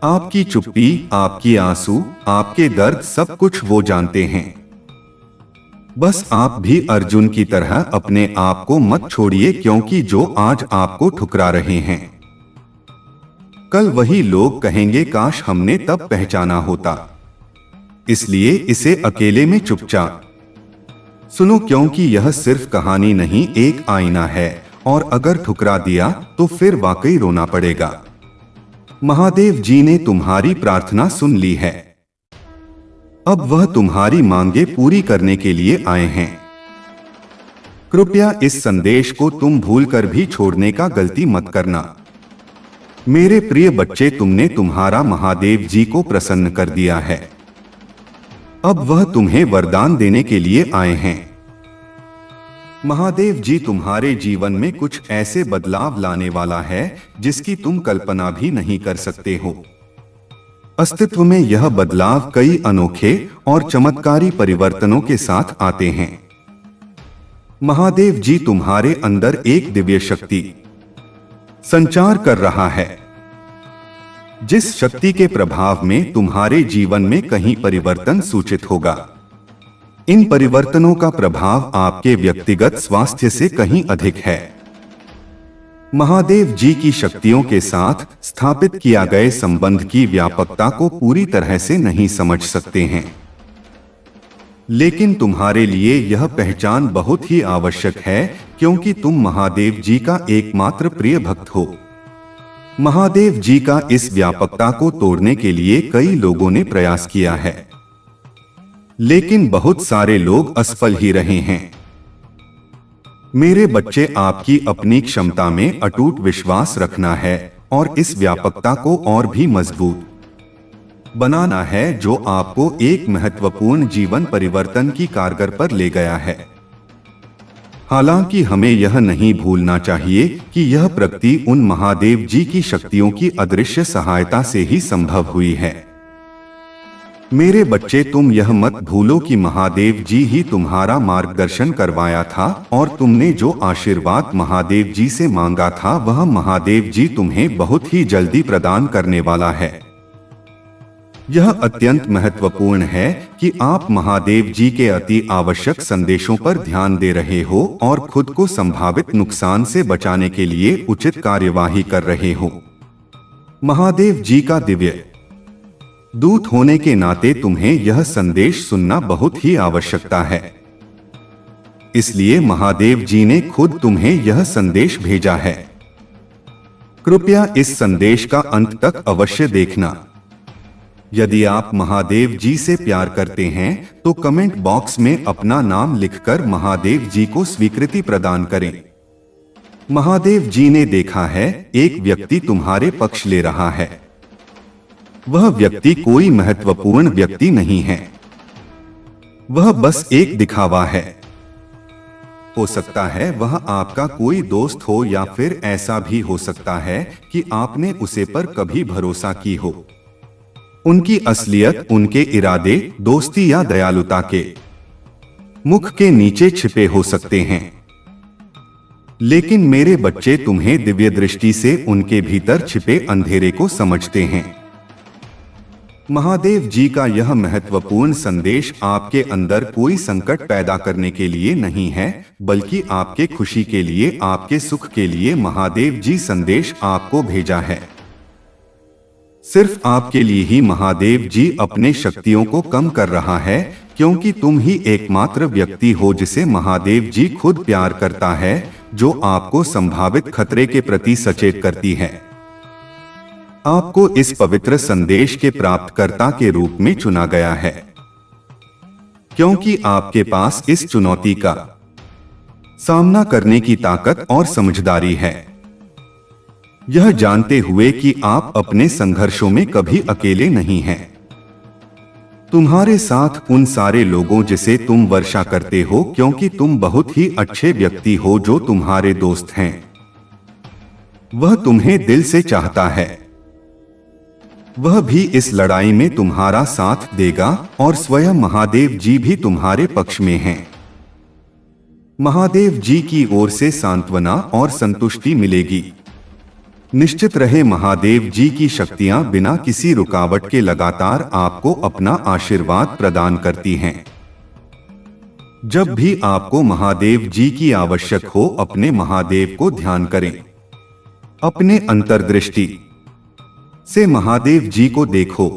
आपकी चुप्पी, आपकी आंसू, आपके दर्द, सब कुछ वो जानते हैं। बस आप भी अर्जुन की तरह अपने आप को मत छोड़िए, क्योंकि जो आज आपको ठुकरा रहे हैं, कल वही लोग कहेंगे काश हमने तब पहचाना होता। इसलिए इसे अकेले में चुपचाप सुनो, क्योंकि यह सिर्फ कहानी नहीं, एक आईना है। और अगर ठुकरा दिया तो फिर वाकई रोना पड़ेगा। महादेव जी ने तुम्हारी प्रार्थना सुन ली है। अब वह तुम्हारी मांगे पूरी करने के लिए आए हैं। कृपया इस संदेश को तुम भूलकर भी छोड़ने का गलती मत करना। मेरे प्रिय बच्चे, तुमने तुम्हारा महादेव जी को प्रसन्न कर दिया है। अब वह तुम्हें वरदान देने के लिए आए हैं। महादेव जी तुम्हारे जीवन में कुछ ऐसे बदलाव लाने वाला है जिसकी तुम कल्पना भी नहीं कर सकते हो। अस्तित्व में यह बदलाव कई अनोखे और चमत्कारी परिवर्तनों के साथ आते हैं। महादेव जी तुम्हारे अंदर एक दिव्य शक्ति संचार कर रहा है। जिस शक्ति के प्रभाव में तुम्हारे जीवन में कहीं परिवर्तन सूचित होगा। इन परिवर्तनों का प्रभाव आपके व्यक्तिगत स्वास्थ्य से कहीं अधिक है। महादेव जी की शक्तियों के साथ स्थापित किया गए संबंध की व्यापकता को पूरी तरह से नहीं समझ सकते हैं, लेकिन तुम्हारे लिए यह पहचान बहुत ही आवश्यक है, क्योंकि तुम महादेव जी का एकमात्र प्रिय भक्त हो। महादेव जी का इस व्यापकता को तोड़ने के लिए कई लोगों ने प्रयास किया है, लेकिन बहुत सारे लोग असफल ही रहे हैं। मेरे बच्चे, आपकी अपनी क्षमता में अटूट विश्वास रखना है और इस व्यापकता को और भी मजबूत बनाना है, जो आपको एक महत्वपूर्ण जीवन परिवर्तन की कारगर पर ले गया है। हालांकि हमें यह नहीं भूलना चाहिए कि यह प्रगति उन महादेव जी की शक्तियों की अदृश्य सहायता से ही संभव हुई है। मेरे बच्चे, तुम यह मत भूलो कि महादेव जी ही तुम्हारा मार्गदर्शन करवाया था, और तुमने जो आशीर्वाद महादेव जी से मांगा था वह महादेव जी तुम्हें बहुत ही जल्दी प्रदान करने वाला है। यह अत्यंत महत्वपूर्ण है कि आप महादेव जी के अति आवश्यक संदेशों पर ध्यान दे रहे हो और खुद को संभावित नुकसान से बचाने के लिए उचित कार्यवाही कर रहे हो। महादेव जी का दिव्य दूत होने के नाते तुम्हें यह संदेश सुनना बहुत ही आवश्यकता है। इसलिए महादेव जी ने खुद तुम्हें यह संदेश भेजा है। कृपया इस संदेश का अंत तक अवश्य देखना। यदि आप महादेव जी से प्यार करते हैं तो कमेंट बॉक्स में अपना नाम लिखकर महादेव जी को स्वीकृति प्रदान करें। महादेव जी ने देखा है, एक व्यक्ति तुम्हारे पक्ष ले रहा है। वह व्यक्ति कोई महत्वपूर्ण व्यक्ति नहीं है, वह बस एक दिखावा है। हो सकता है वह आपका कोई दोस्त हो, या फिर ऐसा भी हो सकता है कि आपने उसे पर कभी भरोसा की हो। उनकी असलियत उनके इरादे, दोस्ती या दयालुता के मुख के नीचे छिपे हो सकते हैं। लेकिन मेरे बच्चे, तुम्हें दिव्य दृष्टि से उनके भीतर छिपे अंधेरे को समझते हैं। महादेव जी का यह महत्वपूर्ण संदेश आपके अंदर कोई संकट पैदा करने के लिए नहीं है, बल्कि आपके खुशी के लिए, आपके सुख के लिए महादेव जी संदेश आपको भेजा है। सिर्फ आपके लिए ही महादेव जी अपने शक्तियों को कम कर रहा है, क्योंकि तुम ही एकमात्र व्यक्ति हो जिसे महादेव जी खुद प्यार करता है, जो आपको संभावित खतरे के प्रति सचेत करती है। आपको इस पवित्र संदेश के प्राप्तकर्ता के रूप में चुना गया है, क्योंकि आपके पास इस चुनौती का सामना करने की ताकत और समझदारी है, यह जानते हुए कि आप अपने संघर्षों में कभी अकेले नहीं हैं। तुम्हारे साथ उन सारे लोगों जिसे तुम वर्षा करते हो, क्योंकि तुम बहुत ही अच्छे व्यक्ति हो जो तुम्हारे दोस्त हैं। वह तुम्हें दिल से चाहता है, वह भी इस लड़ाई में तुम्हारा साथ देगा, और स्वयं महादेव जी भी तुम्हारे पक्ष में हैं। महादेव जी की ओर से सांत्वना और संतुष्टि मिलेगी। निश्चित रहे, महादेव जी की शक्तियां बिना किसी रुकावट के लगातार आपको अपना आशीर्वाद प्रदान करती हैं। जब भी आपको महादेव जी की आवश्यक हो, अपने महादेव को ध्यान करें। अपने अंतर्दृष्टि से महादेव जी को देखो,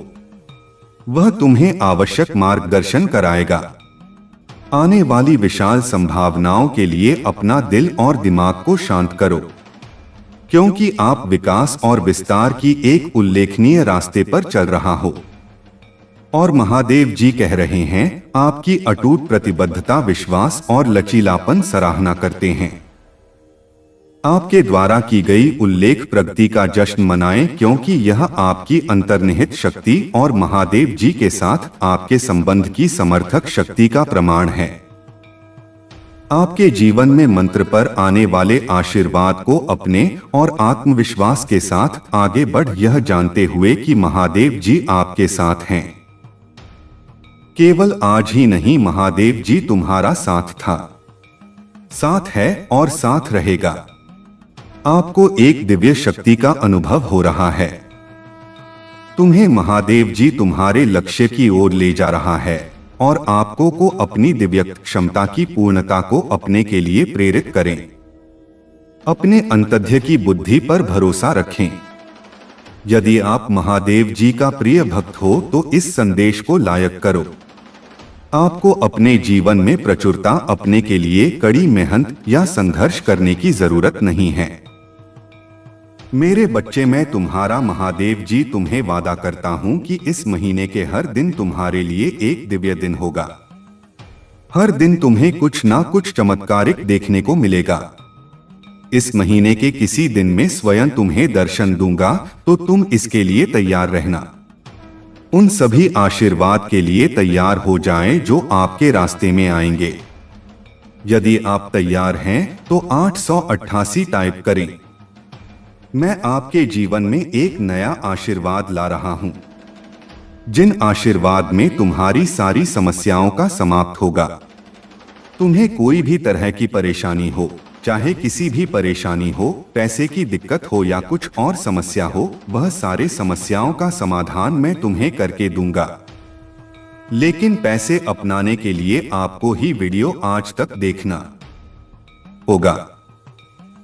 वह तुम्हें आवश्यक मार्गदर्शन कराएगा। आने वाली विशाल संभावनाओं के लिए अपना दिल और दिमाग को शांत करो, क्योंकि आप विकास और विस्तार की एक उल्लेखनीय रास्ते पर चल रहा हो। और महादेव जी कह रहे हैं, आपकी अटूट प्रतिबद्धता, विश्वास और लचीलापन सराहना करते हैं। आपके द्वारा की गई उल्लेख प्रगति का जश्न मनाएं, क्योंकि यह आपकी अंतर्निहित शक्ति और महादेव जी के साथ आपके संबंध की समर्थक शक्ति का प्रमाण है। आपके जीवन में मंत्र पर आने वाले आशीर्वाद को अपने और आत्मविश्वास के साथ आगे बढ़, यह जानते हुए कि महादेव जी आपके साथ हैं। केवल आज ही नहीं, महादेव जी तुम्हारा साथ था, साथ है और साथ रहेगा। आपको एक दिव्य शक्ति का अनुभव हो रहा है। तुम्हें महादेव जी तुम्हारे लक्ष्य की ओर ले जा रहा है और आपको को अपनी दिव्य क्षमता की पूर्णता को अपने के लिए प्रेरित करें। अपने अंतध्य की बुद्धि पर भरोसा रखें। यदि आप महादेव जी का प्रिय भक्त हो तो इस संदेश को लायक करो। आपको अपने जीवन में प्रचुरता अपने के लिए कड़ी मेहनत या संघर्ष करने की जरूरत नहीं है। मेरे बच्चे, मैं तुम्हारा महादेव जी तुम्हें वादा करता हूं कि इस महीने के हर दिन तुम्हारे लिए एक दिव्य दिन होगा। हर दिन तुम्हें कुछ ना कुछ चमत्कारिक देखने को मिलेगा। इस महीने के किसी दिन में स्वयं तुम्हें दर्शन दूंगा, तो तुम इसके लिए तैयार रहना। उन सभी आशीर्वाद के लिए तैयार हो जाएं जो आपके रास्ते में आएंगे। यदि आप तैयार हैं तो 888 टाइप करें। मैं आपके जीवन में एक नया आशीर्वाद ला रहा हूं, जिन आशीर्वाद में तुम्हारी सारी समस्याओं का समाप्त होगा। तुम्हें कोई भी तरह की परेशानी हो, चाहे किसी भी परेशानी हो, पैसे की दिक्कत हो या कुछ और समस्या हो, वह सारे समस्याओं का समाधान मैं तुम्हें करके दूंगा। लेकिन पैसे अपनाने के लिए आपको ही वीडियो आज तक देखना होगा।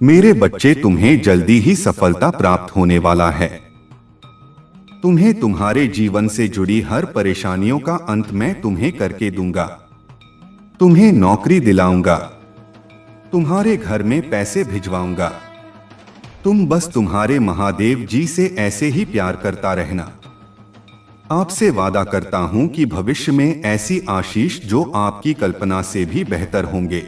मेरे बच्चे, तुम्हें जल्दी ही सफलता प्राप्त होने वाला है। तुम्हें तुम्हारे जीवन से जुड़ी हर परेशानियों का अंत मैं तुम्हें करके दूंगा। तुम्हें नौकरी दिलाऊंगा, तुम्हारे घर में पैसे भिजवाऊंगा। तुम बस तुम्हारे महादेव जी से ऐसे ही प्यार करता रहना। आपसे वादा करता हूं कि भविष्य में ऐसी आशीष जो आपकी कल्पना से भी बेहतर होंगे।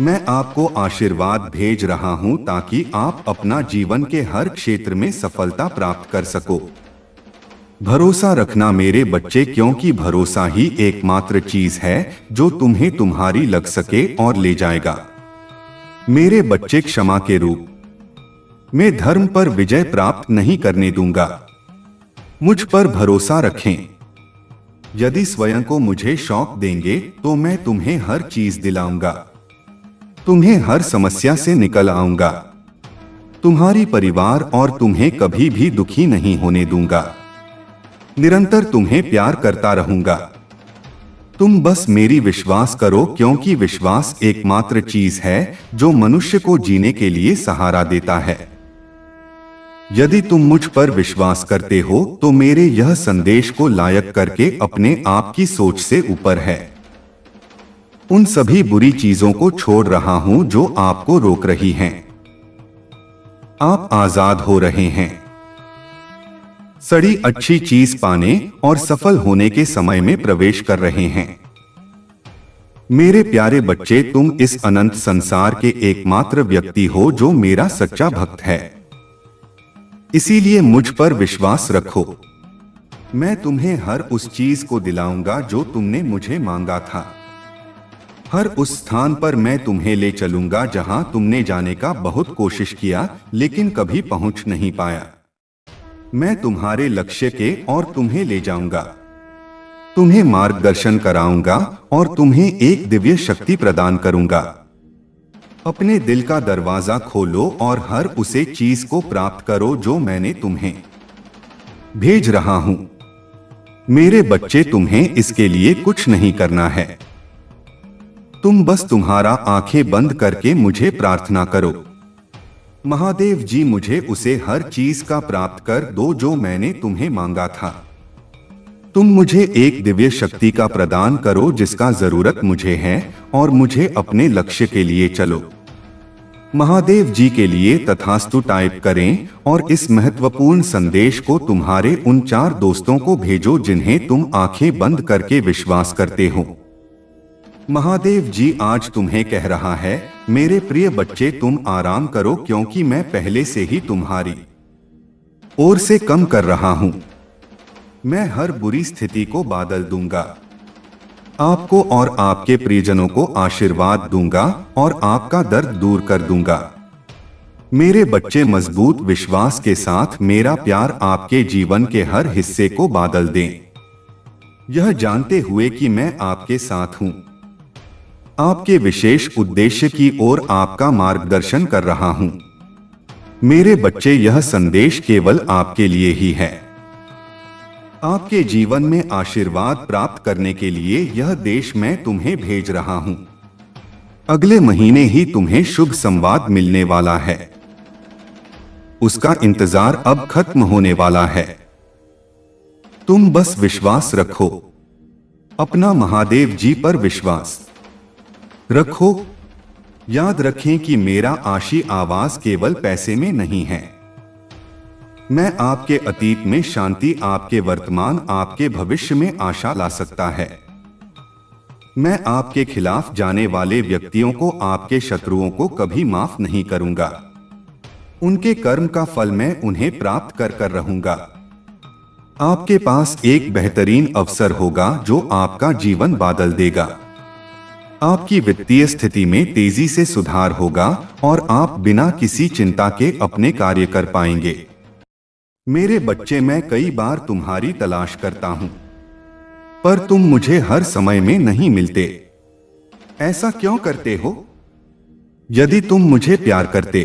मैं आपको आशीर्वाद भेज रहा हूं ताकि आप अपना जीवन के हर क्षेत्र में सफलता प्राप्त कर सको। भरोसा रखना मेरे बच्चे, क्योंकि भरोसा ही एकमात्र चीज है जो तुम्हें तुम्हारी लग सके और ले जाएगा। मेरे बच्चे, क्षमा के रूप में धर्म पर विजय प्राप्त नहीं करने दूंगा। मुझ पर भरोसा रखें। यदि स्वयं को मुझे शौक देंगे तो मैं तुम्हें हर चीज दिलाऊंगा। तुम्हें हर समस्या से निकल आऊंगा। तुम्हारी परिवार और तुम्हें कभी भी दुखी नहीं होने दूंगा। निरंतर तुम्हें प्यार करता रहूंगा। तुम बस मेरी विश्वास करो, क्योंकि विश्वास एकमात्र चीज है जो मनुष्य को जीने के लिए सहारा देता है। यदि तुम मुझ पर विश्वास करते हो तो मेरे यह संदेश को लायक करके अपने आप की सोच से ऊपर है। उन सभी बुरी चीजों को छोड़ रहा हूं जो आपको रोक रही हैं। आप आजाद हो रहे हैं। सड़ी अच्छी चीज पाने और सफल होने के समय में प्रवेश कर रहे हैं। मेरे प्यारे बच्चे, तुम इस अनंत संसार के एकमात्र व्यक्ति हो जो मेरा सच्चा भक्त है। इसीलिए मुझ पर विश्वास रखो। मैं तुम्हें हर उस चीज को दिलाऊंगा जो तुमने मुझे मांगा था। हर उस स्थान पर मैं तुम्हें ले चलूंगा जहां तुमने जाने का बहुत कोशिश किया लेकिन कभी पहुंच नहीं पाया। मैं तुम्हारे लक्ष्य के और तुम्हें ले जाऊंगा। तुम्हें मार्गदर्शन कराऊंगा और तुम्हें एक दिव्य शक्ति प्रदान करूंगा। अपने दिल का दरवाजा खोलो और हर उसे चीज को प्राप्त करो जो मैंने तुम्हें भेज रहा हूं। मेरे बच्चे, तुम्हें इसके लिए कुछ नहीं करना है। तुम बस तुम्हारा आंखें बंद करके मुझे प्रार्थना करो। महादेव जी, मुझे उसे हर चीज का प्राप्त कर दो जो मैंने तुम्हें मांगा था। तुम मुझे एक दिव्य शक्ति का प्रदान करो जिसका जरूरत मुझे है और मुझे अपने लक्ष्य के लिए चलो। महादेव जी के लिए तथास्तु टाइप करें और इस महत्वपूर्ण संदेश को तुम्हारे उन 4 दोस्तों को भेजो जिन्हें तुम आंखें बंद करके विश्वास करते हो। महादेव जी आज तुम्हें कह रहा है, मेरे प्रिय बच्चे, तुम आराम करो क्योंकि मैं पहले से ही तुम्हारी ओर से कम कर रहा हूं। मैं हर बुरी स्थिति को बादल दूंगा। आपको और आपके प्रियजनों को आशीर्वाद दूंगा और आपका दर्द दूर कर दूंगा। मेरे बच्चे, मजबूत विश्वास के साथ मेरा प्यार आपके जीवन के हर हिस्से को बादल दें, यह जानते हुए कि मैं आपके साथ हूं। आपके विशेष उद्देश्य की ओर आपका मार्गदर्शन कर रहा हूं। मेरे बच्चे, यह संदेश केवल आपके लिए ही है। आपके जीवन में आशीर्वाद प्राप्त करने के लिए यह देश मैं तुम्हें भेज रहा हूं। अगले महीने ही तुम्हें शुभ संवाद मिलने वाला है। उसका इंतजार अब खत्म होने वाला है। तुम बस विश्वास रखो, अपना महादेव जी पर विश्वास रखो। याद रखें कि मेरा आशी आवाज केवल पैसे में नहीं है। मैं आपके अतीत में शांति, आपके वर्तमान, आपके भविष्य में आशा ला सकता है। मैं आपके खिलाफ जाने वाले व्यक्तियों को, आपके शत्रुओं को कभी माफ नहीं करूंगा। उनके कर्म का फल मैं उन्हें प्राप्त कर रहूंगा। आपके पास एक बेहतरीन अवसर होगा जो आपका जीवन बदल देगा। आपकी वित्तीय स्थिति में तेजी से सुधार होगा और आप बिना किसी चिंता के अपने कार्य कर पाएंगे। मेरे बच्चे, मैं कई बार तुम्हारी तलाश करता हूं, पर तुम मुझे हर समय में नहीं मिलते। ऐसा क्यों करते हो? यदि तुम मुझे प्यार करते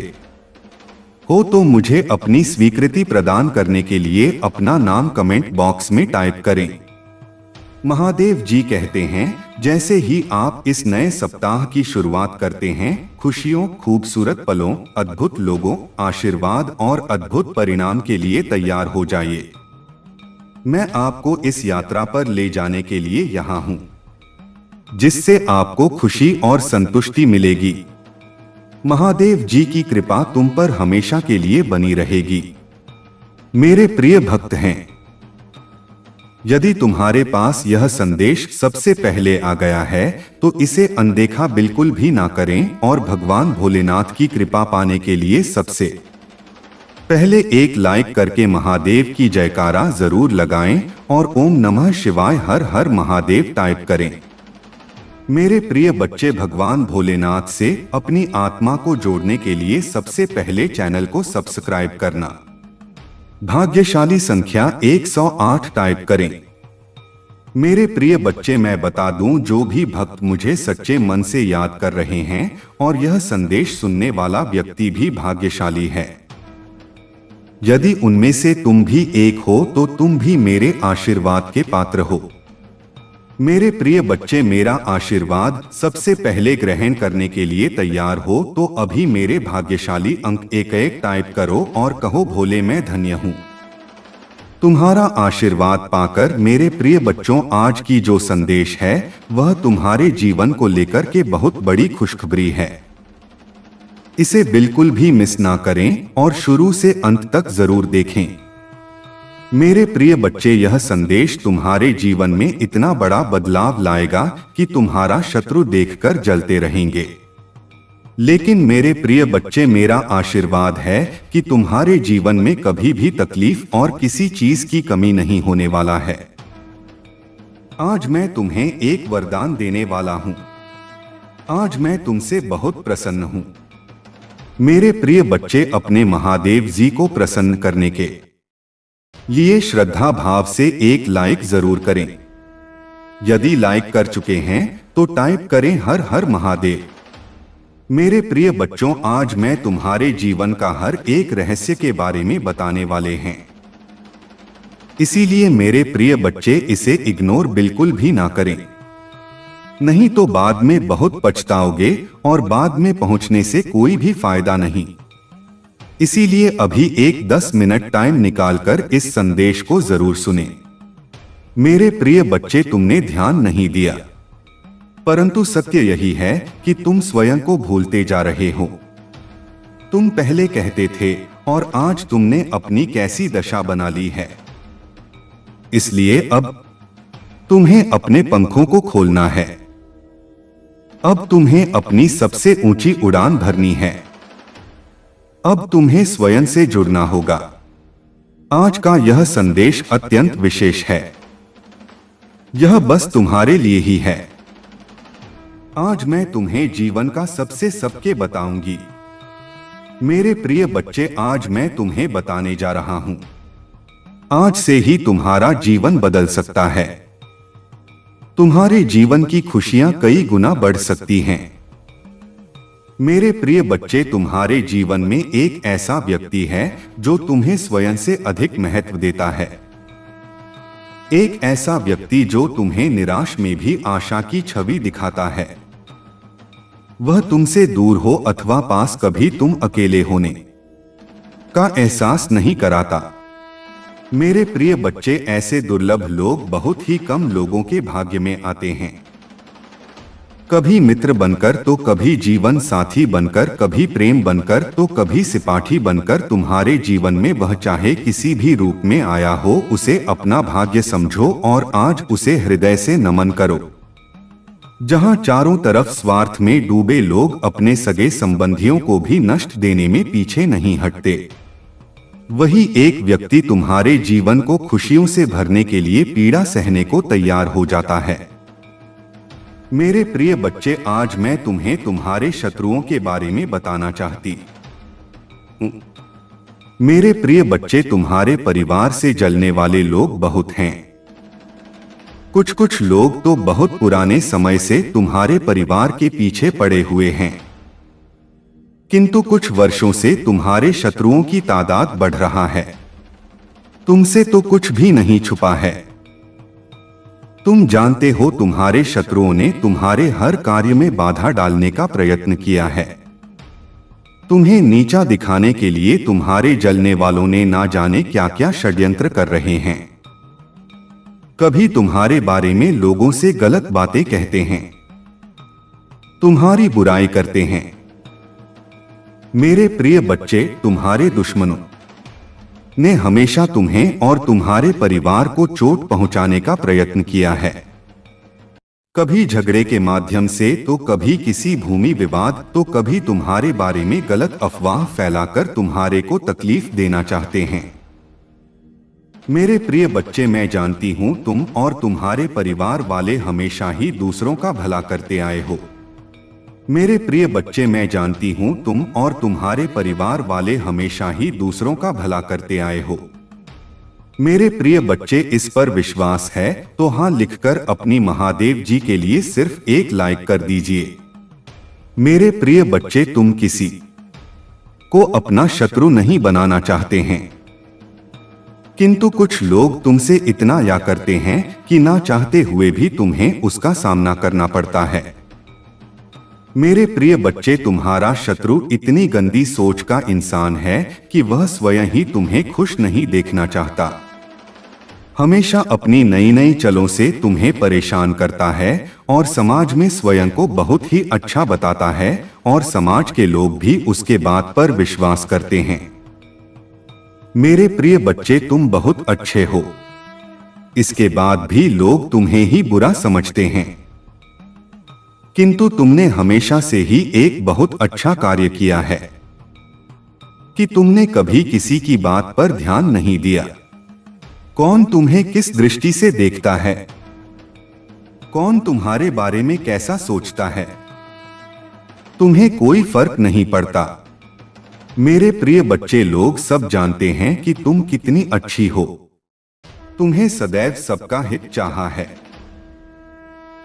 हो तो मुझे अपनी स्वीकृति प्रदान करने के लिए अपना नाम कमेंट बॉक्स में टाइप करें। महादेव जी कहते हैं, जैसे ही आप इस नए सप्ताह की शुरुआत करते हैं, खुशियों, खूबसूरत पलों, अद्भुत लोगों, आशीर्वाद और अद्भुत परिणाम के लिए तैयार हो जाइए। मैं आपको इस यात्रा पर ले जाने के लिए यहाँ हूँ, जिससे आपको खुशी और संतुष्टि मिलेगी। महादेव जी की कृपा तुम पर हमेशा के लिए बनी रहेगी। मेरे प्रिय भक्त हैं, यदि तुम्हारे पास यह संदेश सबसे पहले आ गया है तो इसे अनदेखा बिल्कुल भी ना करें और भगवान भोलेनाथ की कृपा पाने के लिए सबसे पहले एक लाइक करके महादेव की जयकारा जरूर लगाएं और ओम नमः शिवाय, हर हर महादेव टाइप करें। मेरे प्रिय बच्चे, भगवान भोलेनाथ से अपनी आत्मा को जोड़ने के लिए सबसे पहले चैनल को सब्सक्राइब करना। भाग्यशाली संख्या 108 टाइप करें। मेरे प्रिय बच्चे, मैं बता दूं, जो भी भक्त मुझे सच्चे मन से याद कर रहे हैं और यह संदेश सुनने वाला व्यक्ति भी भाग्यशाली है। यदि उनमें से तुम भी एक हो तो तुम भी मेरे आशीर्वाद के पात्र हो। मेरे प्रिय बच्चे, मेरा आशीर्वाद सबसे पहले ग्रहण करने के लिए तैयार हो तो अभी मेरे भाग्यशाली अंक 11 टाइप करो और कहो, भोले मैं धन्य हूँ। तुम्हारा आशीर्वाद पाकर मेरे प्रिय बच्चों, आज की जो संदेश है वह तुम्हारे जीवन को लेकर के बहुत बड़ी खुशखबरी है। इसे बिल्कुल भी मिस ना करें और शुरू से अंत तक जरूर देखें। मेरे प्रिय बच्चे, यह संदेश तुम्हारे जीवन में इतना बड़ा बदलाव लाएगा कि तुम्हारा शत्रु देखकर जलते रहेंगे। लेकिन मेरे प्रिय बच्चे, मेरा आशीर्वाद है कि तुम्हारे जीवन में कभी भी तकलीफ और किसी चीज की कमी नहीं होने वाला है। आज मैं तुम्हें एक वरदान देने वाला हूं। आज मैं तुमसे बहुत प्रसन्न हूं। मेरे प्रिय बच्चे, अपने महादेव जी को प्रसन्न करने के लिए श्रद्धा भाव से एक लाइक जरूर करें। यदि लाइक कर चुके हैं तो टाइप करें हर हर महादेव। मेरे प्रिय बच्चों, आज मैं तुम्हारे जीवन का हर एक रहस्य के बारे में बताने वाले हैं। इसीलिए मेरे प्रिय बच्चे, इसे इग्नोर बिल्कुल भी ना करें, नहीं तो बाद में बहुत पछताओगे और बाद में पहुंचने से कोई भी फायदा नहीं। इसीलिए अभी एक 10 मिनट टाइम निकालकर इस संदेश को जरूर सुने। मेरे प्रिय बच्चे, तुमने ध्यान नहीं दिया, परंतु सत्य यही है कि तुम स्वयं को भूलते जा रहे हो। तुम पहले कहते थे और आज तुमने अपनी कैसी दशा बना ली है। इसलिए अब तुम्हें अपने पंखों को खोलना है। अब तुम्हें अपनी सबसे ऊंची उड़ान भरनी है। अब तुम्हें स्वयं से जुड़ना होगा। आज का यह संदेश अत्यंत विशेष है। यह बस तुम्हारे लिए ही है। आज मैं तुम्हें जीवन का सबके बताऊंगी। मेरे प्रिय बच्चे, आज मैं तुम्हें बताने जा रहा हूं। आज से ही तुम्हारा जीवन बदल सकता है। तुम्हारे जीवन की खुशियां कई गुना बढ़ सकती हैं। मेरे प्रिय बच्चे, तुम्हारे जीवन में एक ऐसा व्यक्ति है जो तुम्हें स्वयं से अधिक महत्व देता है। एक ऐसा व्यक्ति जो तुम्हें निराश में भी आशा की छवि दिखाता है। वह तुमसे दूर हो अथवा पास, कभी तुम अकेले होने का एहसास नहीं कराता। मेरे प्रिय बच्चे, ऐसे दुर्लभ लोग बहुत ही कम लोगों के भाग्य में आते हैं। कभी मित्र बनकर तो कभी जीवन साथी बनकर, कभी प्रेम बनकर तो कभी सिपाही बनकर तुम्हारे जीवन में वह चाहे किसी भी रूप में आया हो, उसे अपना भाग्य समझो और आज उसे हृदय से नमन करो। जहां चारों तरफ स्वार्थ में डूबे लोग अपने सगे संबंधियों को भी नष्ट देने में पीछे नहीं हटते, वही एक व्यक्ति तुम्हारे जीवन को खुशियों से भरने के लिए पीड़ा सहने को तैयार हो जाता है। मेरे प्रिय बच्चे, आज मैं तुम्हें तुम्हारे शत्रुओं के बारे में बताना चाहती हूं। मेरे प्रिय बच्चे, तुम्हारे परिवार से जलने वाले लोग बहुत हैं। कुछ लोग तो बहुत पुराने समय से तुम्हारे परिवार के पीछे पड़े हुए हैं, किंतु कुछ वर्षों से तुम्हारे शत्रुओं की तादाद बढ़ रहा है। तुमसे तो कुछ भी नहीं छुपा है। तुम जानते हो, तुम्हारे शत्रुओं ने तुम्हारे हर कार्य में बाधा डालने का प्रयत्न किया है। तुम्हें नीचा दिखाने के लिए तुम्हारे जलने वालों ने ना जाने क्या क्या षड्यंत्र कर रहे हैं। कभी तुम्हारे बारे में लोगों से गलत बातें कहते हैं, तुम्हारी बुराई करते हैं। मेरे प्रिय बच्चे, तुम्हारे दुश्मनों ने हमेशा तुम्हें और तुम्हारे परिवार को चोट पहुंचाने का प्रयत्न किया है। कभी झगड़े के माध्यम से, तो कभी किसी भूमि विवाद, तो कभी तुम्हारे बारे में गलत अफवाह फैलाकर तुम्हारे को तकलीफ देना चाहते हैं। मेरे प्रिय बच्चे, मैं जानती हूं तुम और तुम्हारे परिवार वाले हमेशा ही दूसरों का भला करते आए हो। मेरे प्रिय बच्चे, मैं जानती हूं तुम और तुम्हारे परिवार वाले हमेशा ही दूसरों का भला करते आए हो। मेरे प्रिय बच्चे, इस पर विश्वास है तो हां लिखकर अपनी महादेव जी के लिए सिर्फ एक लाइक कर दीजिए। मेरे प्रिय बच्चे, तुम किसी को अपना शत्रु नहीं बनाना चाहते हैं, किंतु कुछ लोग तुमसे इतना या करते हैं कि ना चाहते हुए भी तुम्हें उसका सामना करना पड़ता है। मेरे प्रिय बच्चे, तुम्हारा शत्रु इतनी गंदी सोच का इंसान है कि वह स्वयं ही तुम्हें खुश नहीं देखना चाहता। हमेशा अपनी नई नई चलों से तुम्हें परेशान करता है और समाज में स्वयं को बहुत ही अच्छा बताता है और समाज के लोग भी उसके बात पर विश्वास करते हैं। मेरे प्रिय बच्चे, तुम बहुत अच्छे हो, इसके बाद भी लोग तुम्हें ही बुरा समझते हैं, किंतु तुमने हमेशा से ही एक बहुत अच्छा कार्य किया है कि तुमने कभी किसी की बात पर ध्यान नहीं दिया। कौन तुम्हें किस दृष्टि से देखता है, कौन तुम्हारे बारे में कैसा सोचता है, तुम्हें कोई फर्क नहीं पड़ता। मेरे प्रिय बच्चे, लोग सब जानते हैं कि तुम कितनी अच्छी हो। तुम्हें सदैव सबका हित चाहा है।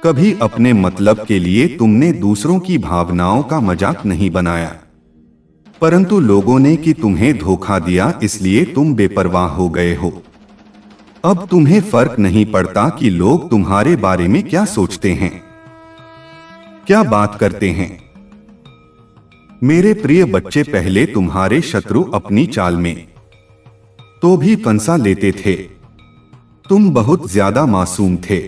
कभी अपने मतलब के लिए तुमने दूसरों की भावनाओं का मजाक नहीं बनाया, परंतु लोगों ने कि तुम्हें धोखा दिया, इसलिए तुम बेपरवाह हो गए हो। अब तुम्हें फर्क नहीं पड़ता कि लोग तुम्हारे बारे में क्या सोचते हैं, क्या बात करते हैं। मेरे प्रिय बच्चे, पहले तुम्हारे शत्रु अपनी चाल में तो भी फंसा लेते थे। तुम बहुत ज्यादा मासूम थे।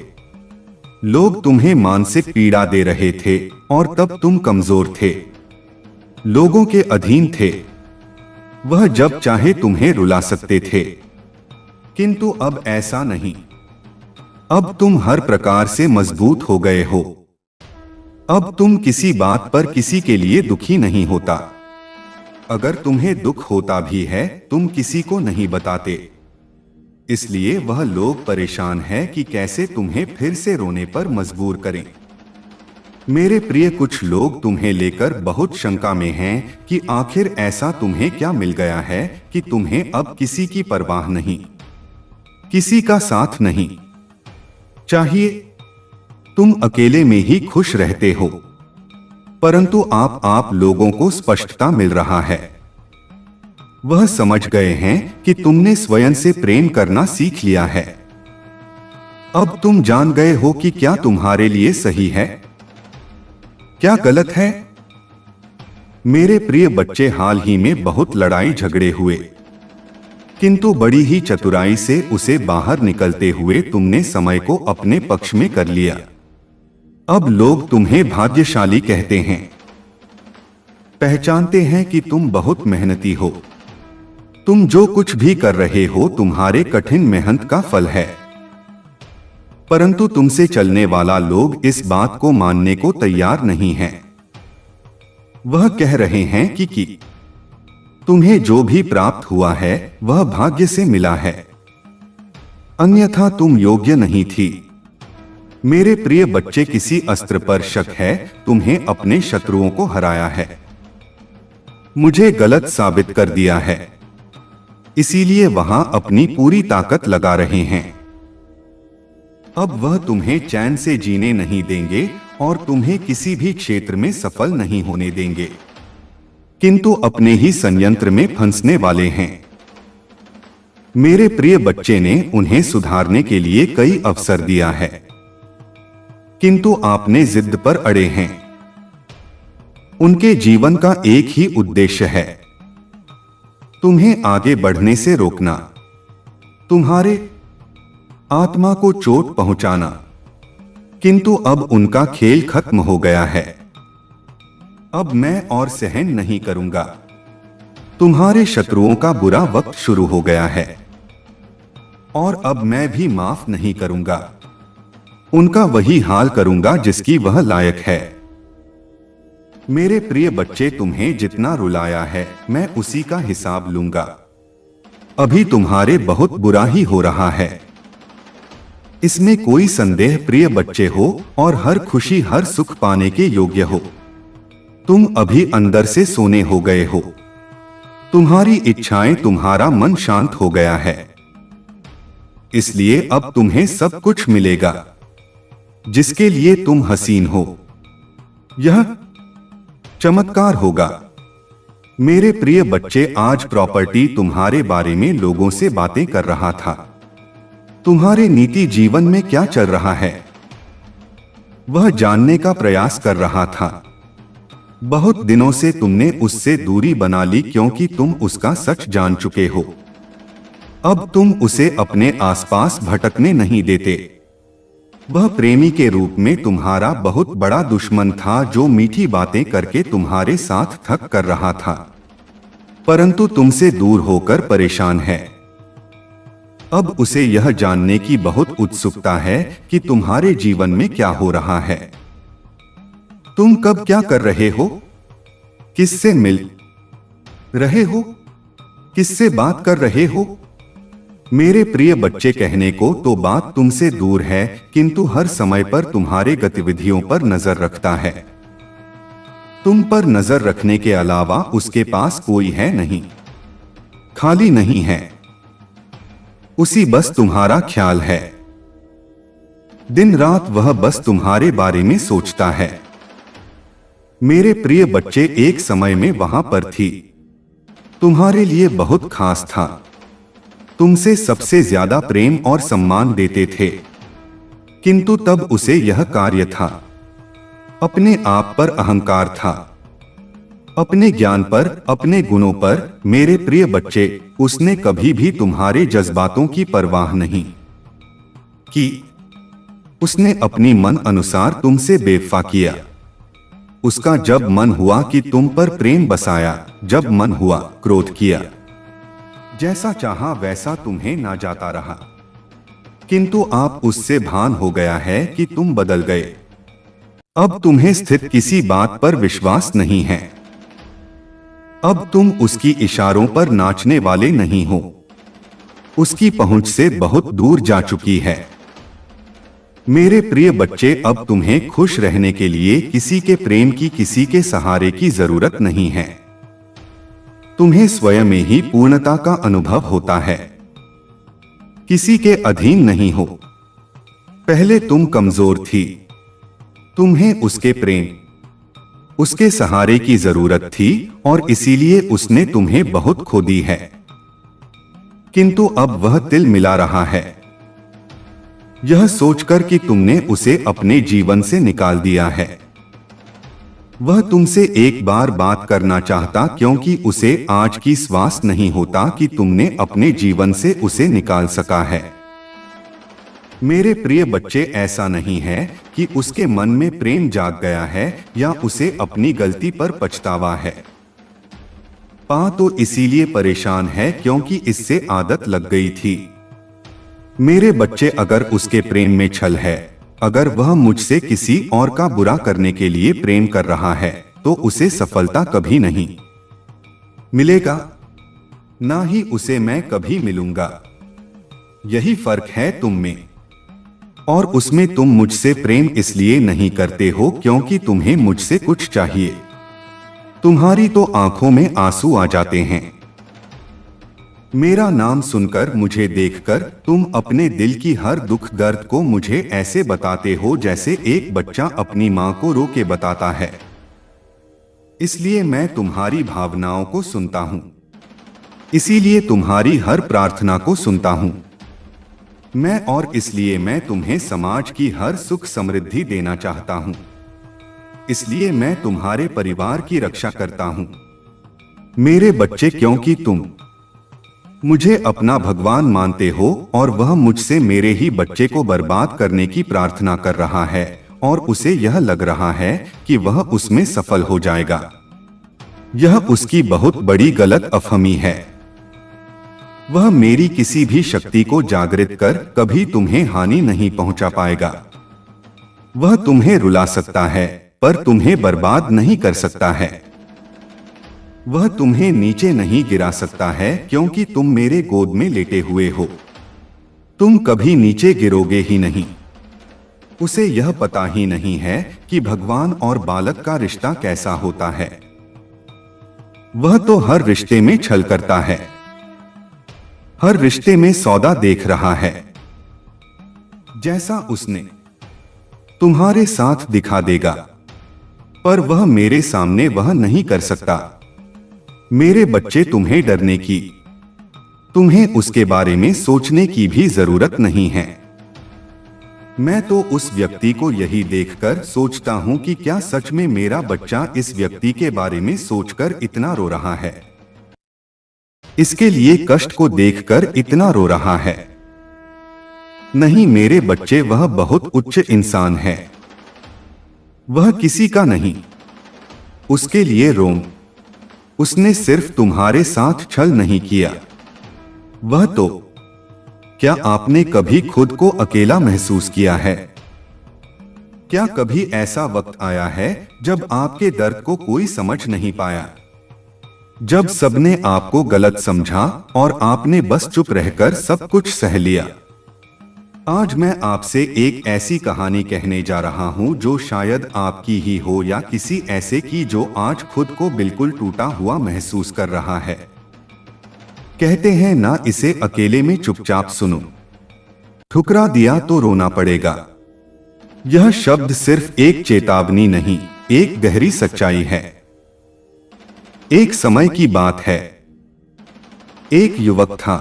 लोग तुम्हें मानसिक पीड़ा दे रहे थे और तब तुम कमजोर थे, लोगों के अधीन थे। वह जब चाहे तुम्हें रुला सकते थे, किंतु अब ऐसा नहीं। अब तुम हर प्रकार से मजबूत हो गए हो। अब तुम किसी बात पर किसी के लिए दुखी नहीं होता। अगर तुम्हें दुख होता भी है, तुम किसी को नहीं बताते। इसलिए वह लोग परेशान हैं कि कैसे तुम्हें फिर से रोने पर मजबूर करें। मेरे प्रिय, कुछ लोग तुम्हें लेकर बहुत शंका में हैं कि आखिर ऐसा तुम्हें क्या मिल गया है कि तुम्हें अब किसी की परवाह नहीं, किसी का साथ नहीं चाहिए। तुम अकेले में ही खुश रहते हो, परंतु आप लोगों को स्पष्टता मिल रहा है। वह समझ गए हैं कि तुमने स्वयं से प्रेम करना सीख लिया है। अब तुम जान गए हो कि क्या तुम्हारे लिए सही है, क्या गलत है। मेरे प्रिय बच्चे, हाल ही में बहुत लड़ाई झगड़े हुए, किंतु बड़ी ही चतुराई से उसे बाहर निकलते हुए तुमने समय को अपने पक्ष में कर लिया। अब लोग तुम्हें भाग्यशाली कहते हैं, पहचानते हैं कि तुम बहुत मेहनती हो। तुम जो कुछ भी कर रहे हो तुम्हारे कठिन मेहनत का फल है। परंतु तुमसे चलने वाला लोग इस बात को मानने को तैयार नहीं है। वह कह रहे हैं कि तुम्हें जो भी प्राप्त हुआ है वह भाग्य से मिला है, अन्यथा तुम योग्य नहीं थी। मेरे प्रिय बच्चे, किसी अस्त्र पर शक है, तुम्हें अपने शत्रुओं को हराया है, मुझे गलत साबित कर दिया है, इसीलिए वहां अपनी पूरी ताकत लगा रहे हैं। अब वह तुम्हें चैन से जीने नहीं देंगे और तुम्हें किसी भी क्षेत्र में सफल नहीं होने देंगे, किंतु अपने ही संयंत्र में फंसने वाले हैं। मेरे प्रिय बच्चे ने उन्हें सुधारने के लिए कई अवसर दिया है, किंतु आपने जिद पर अड़े हैं। उनके जीवन का एक ही उद्देश्य है, तुम्हें आगे बढ़ने से रोकना, तुम्हारे आत्मा को चोट पहुंचाना। किंतु अब उनका खेल खत्म हो गया है। अब मैं और सहन नहीं करूंगा। तुम्हारे शत्रुओं का बुरा वक्त शुरू हो गया है और अब मैं भी माफ नहीं करूंगा। उनका वही हाल करूंगा जिसकी वह लायक है। मेरे प्रिय बच्चे, तुम्हें जितना रुलाया है मैं उसी का हिसाब लूंगा। अभी तुम्हारे बहुत बुरा ही हो रहा है, इसमें कोई संदेह प्रिय बच्चे हो, और हर खुशी हर सुख पाने के योग्य हो। तुम अभी अंदर से सोने हो गए हो, तुम्हारी इच्छाएं, तुम्हारा मन शांत हो गया है, इसलिए अब तुम्हें सब कुछ मिलेगा जिसके लिए तुम हसीन हो। यह चमत्कार होगा। मेरे प्रिय बच्चे, आज प्रॉपर्टी तुम्हारे बारे में लोगों से बातें कर रहा था। तुम्हारे नीति जीवन में क्या चल रहा है वह जानने का प्रयास कर रहा था। बहुत दिनों से तुमने उससे दूरी बना ली क्योंकि तुम उसका सच जान चुके हो। अब तुम उसे अपने आसपास भटकने नहीं देते। वह प्रेमी के रूप में तुम्हारा बहुत बड़ा दुश्मन था, जो मीठी बातें करके तुम्हारे साथ थक कर रहा था, परंतु तुमसे दूर होकर परेशान है। अब उसे यह जानने की बहुत उत्सुकता है कि तुम्हारे जीवन में क्या हो रहा है। तुम कब क्या कर रहे हो, किससे मिल रहे हो, किससे बात कर रहे हो। मेरे प्रिय बच्चे, कहने को तो बात तुमसे दूर है, किंतु हर समय पर तुम्हारे गतिविधियों पर नजर रखता है। तुम पर नजर रखने के अलावा उसके पास कोई है नहीं, खाली नहीं है, उसी बस तुम्हारा ख्याल है। दिन रात वह बस तुम्हारे बारे में सोचता है। मेरे प्रिय बच्चे, एक समय में वहां पर थी, तुम्हारे लिए बहुत खास था, तुमसे सबसे ज्यादा प्रेम और सम्मान देते थे, किंतु तब उसे यह कार्य था। अपने आप पर अहंकार था, अपने ज्ञान पर, अपने गुणों पर। मेरे प्रिय बच्चे, उसने कभी भी तुम्हारे जज्बातों की परवाह नहीं की। उसने अपनी मन अनुसार तुमसे बेवफा किया। उसका जब मन हुआ कि तुम पर प्रेम बसाया, जब मन हुआ क्रोध किया, जैसा चाहा वैसा तुम्हें ना जाता रहा। किंतु आप उससे भान हो गया है कि तुम बदल गए। अब तुम्हें स्थित किसी बात पर विश्वास नहीं है। अब तुम उसकी इशारों पर नाचने वाले नहीं हो, उसकी पहुंच से बहुत दूर जा चुकी है। मेरे प्रिय बच्चे, अब तुम्हें खुश रहने के लिए किसी के प्रेम की, किसी के सहारे की जरूरत नहीं है। तुम्हें स्वयं में ही पूर्णता का अनुभव होता है, किसी के अधीन नहीं हो। पहले तुम कमजोर थी, तुम्हें उसके प्रेम, उसके सहारे की जरूरत थी और इसीलिए उसने तुम्हें बहुत खो दी है, किंतु अब वह तिल मिला रहा है। यह सोचकर कि तुमने उसे अपने जीवन से निकाल दिया है। वह तुमसे एक बार बात करना चाहता क्योंकि उसे आज की श्वास नहीं होता कि तुमने अपने जीवन से उसे निकाल सका है। मेरे प्रिय बच्चे, ऐसा नहीं है कि उसके मन में प्रेम जाग गया है या उसे अपनी गलती पर पछतावा है। तो इसीलिए परेशान है क्योंकि इससे आदत लग गई थी। मेरे बच्चे, अगर उसके प्रेम में छल है, अगर वह मुझसे किसी और का बुरा करने के लिए प्रेम कर रहा है, तो उसे सफलता कभी नहीं मिलेगा, ना ही उसे मैं कभी मिलूंगा। यही फर्क है तुम में और उसमें। तुम मुझसे प्रेम इसलिए नहीं करते हो क्योंकि तुम्हें मुझसे कुछ चाहिए। तुम्हारी तो आंखों में आंसू आ जाते हैं। मेरा नाम सुनकर, मुझे देखकर तुम अपने दिल की हर दुख दर्द को मुझे ऐसे बताते हो जैसे एक बच्चा अपनी मां को रो के बताता है। इसलिए मैं तुम्हारी भावनाओं को सुनता हूं, इसीलिए तुम्हारी हर प्रार्थना को सुनता हूं मैं, और इसलिए मैं तुम्हें समाज की हर सुख समृद्धि देना चाहता हूं। इसलिए मैं तुम्हारे परिवार की रक्षा करता हूं मेरे बच्चे, क्योंकि तुम मुझे अपना भगवान मानते हो और वह मुझसे मेरे ही बच्चे को बर्बाद करने की प्रार्थना कर रहा है और उसे यह लग रहा है कि वह उसमें सफल हो जाएगा। यह उसकी बहुत बड़ी गलत अफहमी है। वह मेरी किसी भी शक्ति को जागृत कर कभी तुम्हें हानि नहीं पहुंचा पाएगा। वह तुम्हें रुला सकता है पर तुम्हें बर्बाद नहीं कर सकता है। वह तुम्हें नीचे नहीं गिरा सकता है क्योंकि तुम मेरे गोद में लेटे हुए हो। तुम कभी नीचे गिरोगे ही नहीं। उसे यह पता ही नहीं है कि भगवान और बालक का रिश्ता कैसा होता है। वह तो हर रिश्ते में छल करता है, हर रिश्ते में सौदा देख रहा है। जैसा उसने तुम्हारे साथ दिखा देगा, पर वह मेरे सामने वह नहीं कर सकता। मेरे बच्चे, तुम्हें डरने की, तुम्हें उसके बारे में सोचने की भी जरूरत नहीं है। मैं तो उस व्यक्ति को यही देखकर सोचता हूं कि क्या सच में मेरा बच्चा इस व्यक्ति के बारे में सोचकर इतना रो रहा है, इसके लिए कष्ट को देखकर इतना रो रहा है। नहीं मेरे बच्चे, वह बहुत उच्च इंसान है। वह किसी का नहीं, उसके लिए रोम। उसने सिर्फ तुम्हारे साथ छल नहीं किया। वह तो, क्या आपने कभी खुद को अकेला महसूस किया है? क्या कभी ऐसा वक्त आया है जब आपके दर्द को कोई समझ नहीं पाया, जब सबने आपको गलत समझा और आपने बस चुप रहकर सब कुछ सह लिया? आज मैं आपसे एक ऐसी कहानी कहने जा रहा हूं जो शायद आपकी ही हो या किसी ऐसे की जो आज खुद को बिल्कुल टूटा हुआ महसूस कर रहा है। कहते हैं ना, इसे अकेले में चुपचाप सुनो, ठुकरा दिया तो रोना पड़ेगा। यह शब्द सिर्फ एक चेतावनी नहीं, एक गहरी सच्चाई है। एक समय की बात है। एक युवक था,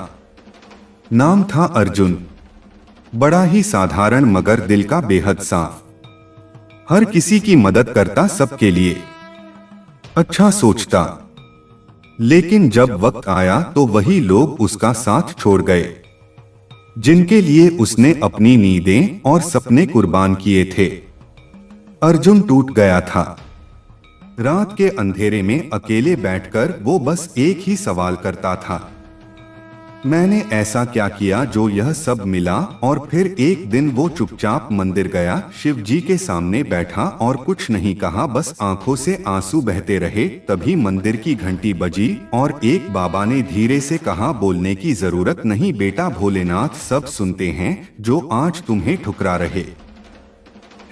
नाम था अर्जुन। बड़ा ही साधारण मगर दिल का बेहद साफ। हर किसी की मदद करता, सबके लिए अच्छा सोचता। लेकिन जब वक्त आया तो वही लोग उसका साथ छोड़ गए जिनके लिए उसने अपनी नींदें और सपने कुर्बान किए थे। अर्जुन टूट गया था। रात के अंधेरे में अकेले बैठकर वो बस एक ही सवाल करता था, मैंने ऐसा क्या किया जो यह सब मिला? और फिर एक दिन वो चुपचाप मंदिर गया, शिव जी के सामने बैठा और कुछ नहीं कहा, बस आंखों से आंसू बहते रहे। तभी मंदिर की घंटी बजी और एक बाबा ने धीरे से कहा, बोलने की जरूरत नहीं बेटा, भोलेनाथ सब सुनते हैं। जो आज तुम्हें ठुकरा रहे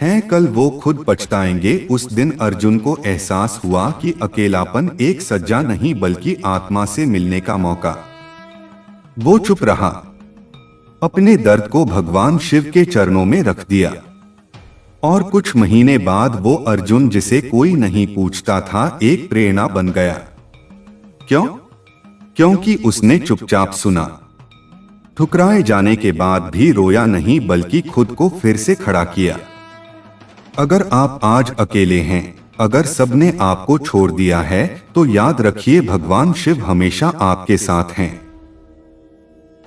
हैं, कल वो खुद पछताएंगे। उस दिन अर्जुन को एहसास हुआ कि अकेलापन एक सज्जा नहीं बल्कि आत्मा से मिलने का मौका। वो चुप रहा, अपने दर्द को भगवान शिव के चरणों में रख दिया। और कुछ महीने बाद वो अर्जुन जिसे कोई नहीं पूछता था, एक प्रेरणा बन गया। क्यों? क्योंकि उसने चुपचाप सुना, ठुकराए जाने के बाद भी रोया नहीं बल्कि खुद को फिर से खड़ा किया। अगर आप आज अकेले हैं, अगर सबने आपको छोड़ दिया है, तो याद रखिए भगवान शिव हमेशा आपके साथ हैं।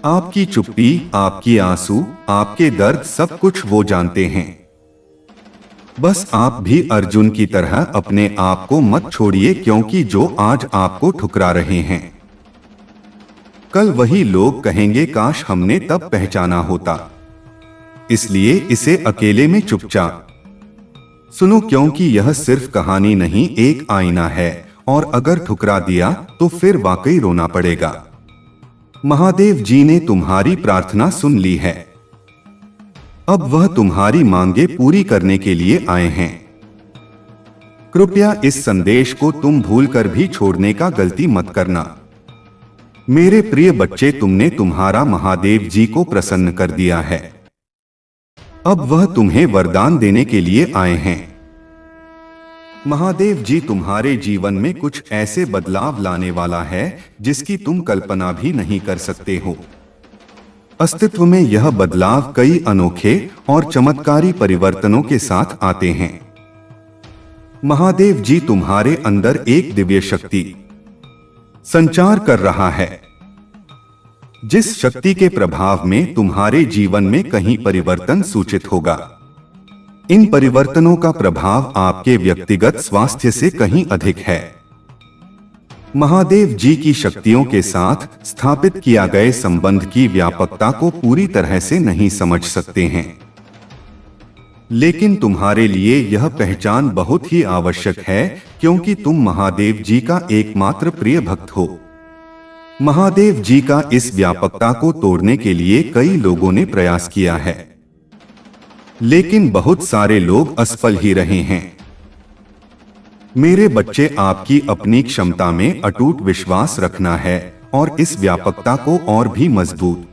आपकी चुप्पी, आपकी आंसू, आपके दर्द, सब कुछ वो जानते हैं। बस आप भी अर्जुन की तरह अपने आप को मत छोड़िए, क्योंकि जो आज आपको ठुकरा रहे हैं, कल वही लोग कहेंगे काश हमने तब पहचाना होता। इसलिए इसे अकेले में चुपचाप सुनो, क्योंकि यह सिर्फ कहानी नहीं, एक आईना है, और अगर ठुकरा दिया तो फिर वाकई रोना पड़ेगा। महादेव जी ने तुम्हारी प्रार्थना सुन ली है। अब वह तुम्हारी मांगे पूरी करने के लिए आए हैं। कृपया इस संदेश को तुम भूलकर भी छोड़ने का गलती मत करना। मेरे प्रिय बच्चे, तुमने तुम्हारा महादेव जी को प्रसन्न कर दिया है। अब वह तुम्हें वरदान देने के लिए आए हैं। महादेव जी तुम्हारे जीवन में कुछ ऐसे बदलाव लाने वाला है जिसकी तुम कल्पना भी नहीं कर सकते हो। अस्तित्व में यह बदलाव कई अनोखे और चमत्कारी परिवर्तनों के साथ आते हैं। महादेव जी तुम्हारे अंदर एक दिव्य शक्ति संचार कर रहा है, जिस शक्ति के प्रभाव में तुम्हारे जीवन में कहीं परिवर्तन सूचित होगा। इन परिवर्तनों का प्रभाव आपके व्यक्तिगत स्वास्थ्य से कहीं अधिक है। महादेव जी की शक्तियों के साथ स्थापित किया गए संबंध की व्यापकता को पूरी तरह से नहीं समझ सकते हैं, लेकिन तुम्हारे लिए यह पहचान बहुत ही आवश्यक है, क्योंकि तुम महादेव जी का एकमात्र प्रिय भक्त हो। महादेव जी का इस व्यापकता को तोड़ने के लिए कई लोगों ने प्रयास किया है, लेकिन बहुत सारे लोग असफल ही रहे हैं। मेरे बच्चे, आपकी अपनी क्षमता में अटूट विश्वास रखना है और इस व्यापकता को और भी मजबूत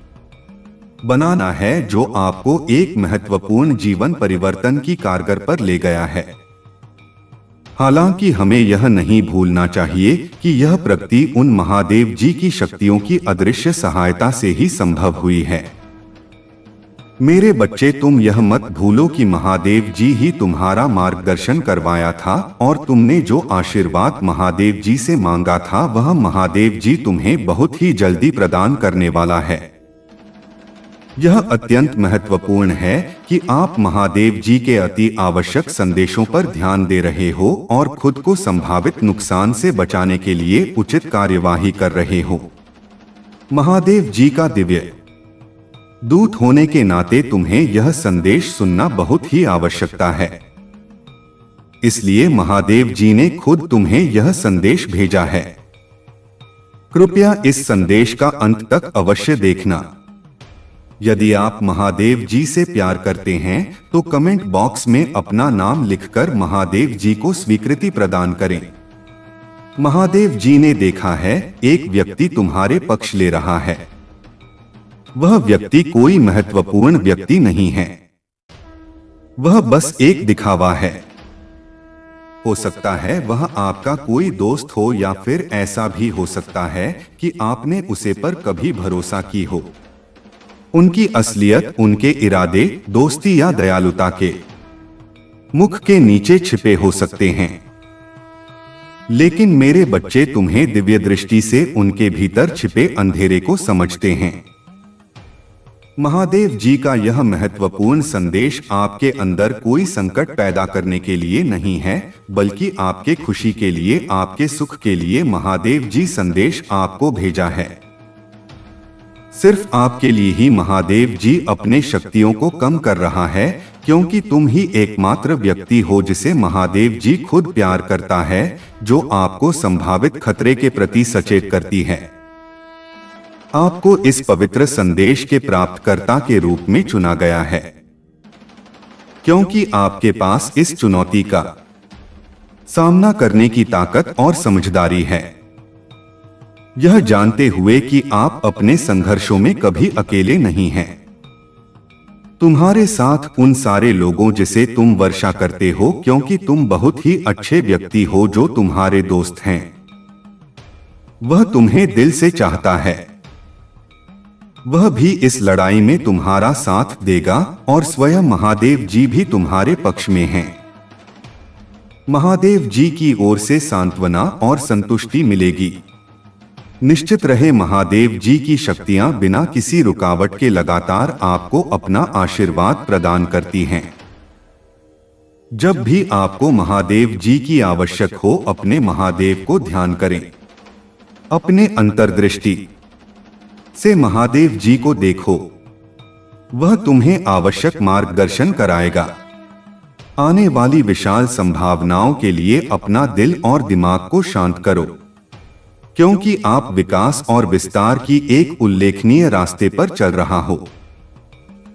बनाना है, जो आपको एक महत्वपूर्ण जीवन परिवर्तन की कारगर पर ले गया है। हालांकि हमें यह नहीं भूलना चाहिए कि यह प्रगति उन महादेव जी की शक्तियों की अदृश्य सहायता से ही संभव हुई है। मेरे बच्चे, तुम यह मत भूलो कि महादेव जी ही तुम्हारा मार्गदर्शन करवाया था, और तुमने जो आशीर्वाद महादेव जी से मांगा था वह महादेव जी तुम्हें बहुत ही जल्दी प्रदान करने वाला है। यह अत्यंत महत्वपूर्ण है कि आप महादेव जी के अति आवश्यक संदेशों पर ध्यान दे रहे हो और खुद को संभावित नुकसान से बचाने के लिए उचित कार्यवाही कर रहे हो। महादेव जी का दिव्य दूत होने के नाते तुम्हें यह संदेश सुनना बहुत ही आवश्यकता है। इसलिए महादेव जी ने खुद तुम्हें यह संदेश भेजा है। कृपया इस संदेश का अंत तक अवश्य देखना। यदि आप महादेव जी से प्यार करते हैं तो कमेंट बॉक्स में अपना नाम लिखकर महादेव जी को स्वीकृति प्रदान करें। महादेव जी ने देखा है, एक व्यक्ति तुम्हारे पक्ष ले रहा है। वह व्यक्ति कोई महत्वपूर्ण व्यक्ति नहीं है, वह बस एक दिखावा है। हो सकता है वह आपका कोई दोस्त हो, या फिर ऐसा भी हो सकता है कि आपने उसे पर कभी भरोसा की हो। उनकी असलियत उनके इरादे, दोस्ती या दयालुता के मुख के नीचे छिपे हो सकते हैं। लेकिन मेरे बच्चे, तुम्हें दिव्य दृष्टि से उनके भीतर छिपे अंधेरे को समझते हैं। महादेव जी का यह महत्वपूर्ण संदेश आपके अंदर कोई संकट पैदा करने के लिए नहीं है, बल्कि आपके खुशी के लिए, आपके सुख के लिए महादेव जी संदेश आपको भेजा है। सिर्फ आपके लिए ही महादेव जी अपने शक्तियों को कम कर रहा है, क्योंकि तुम ही एकमात्र व्यक्ति हो जिसे महादेव जी खुद प्यार करता है, जो आपको संभावित खतरे के प्रति सचेत करती है। आपको इस पवित्र संदेश के प्राप्तकर्ता के रूप में चुना गया है, क्योंकि आपके पास इस चुनौती का सामना करने की ताकत और समझदारी है। यह जानते हुए कि आप अपने संघर्षों में कभी अकेले नहीं हैं। तुम्हारे साथ उन सारे लोगों जिसे तुम वर्षा करते हो, क्योंकि तुम बहुत ही अच्छे व्यक्ति हो जो तुम्हारे दोस्त हैं। वह तुम्हें दिल से चाहता है। वह भी इस लड़ाई में तुम्हारा साथ देगा और स्वयं महादेव जी भी तुम्हारे पक्ष में हैं। महादेव जी की ओर से सांत्वना और संतुष्टि मिलेगी। निश्चित रहे, महादेव जी की शक्तियां बिना किसी रुकावट के लगातार आपको अपना आशीर्वाद प्रदान करती हैं। जब भी आपको महादेव जी की आवश्यक हो, अपने महादेव को ध्यान करें। अपने अंतर्दृष्टि से महादेव जी को देखो, वह तुम्हें आवश्यक मार्गदर्शन कराएगा। आने वाली विशाल संभावनाओं के लिए अपना दिल और दिमाग को शांत करो, क्योंकि आप विकास और विस्तार की एक उल्लेखनीय रास्ते पर चल रहा हो।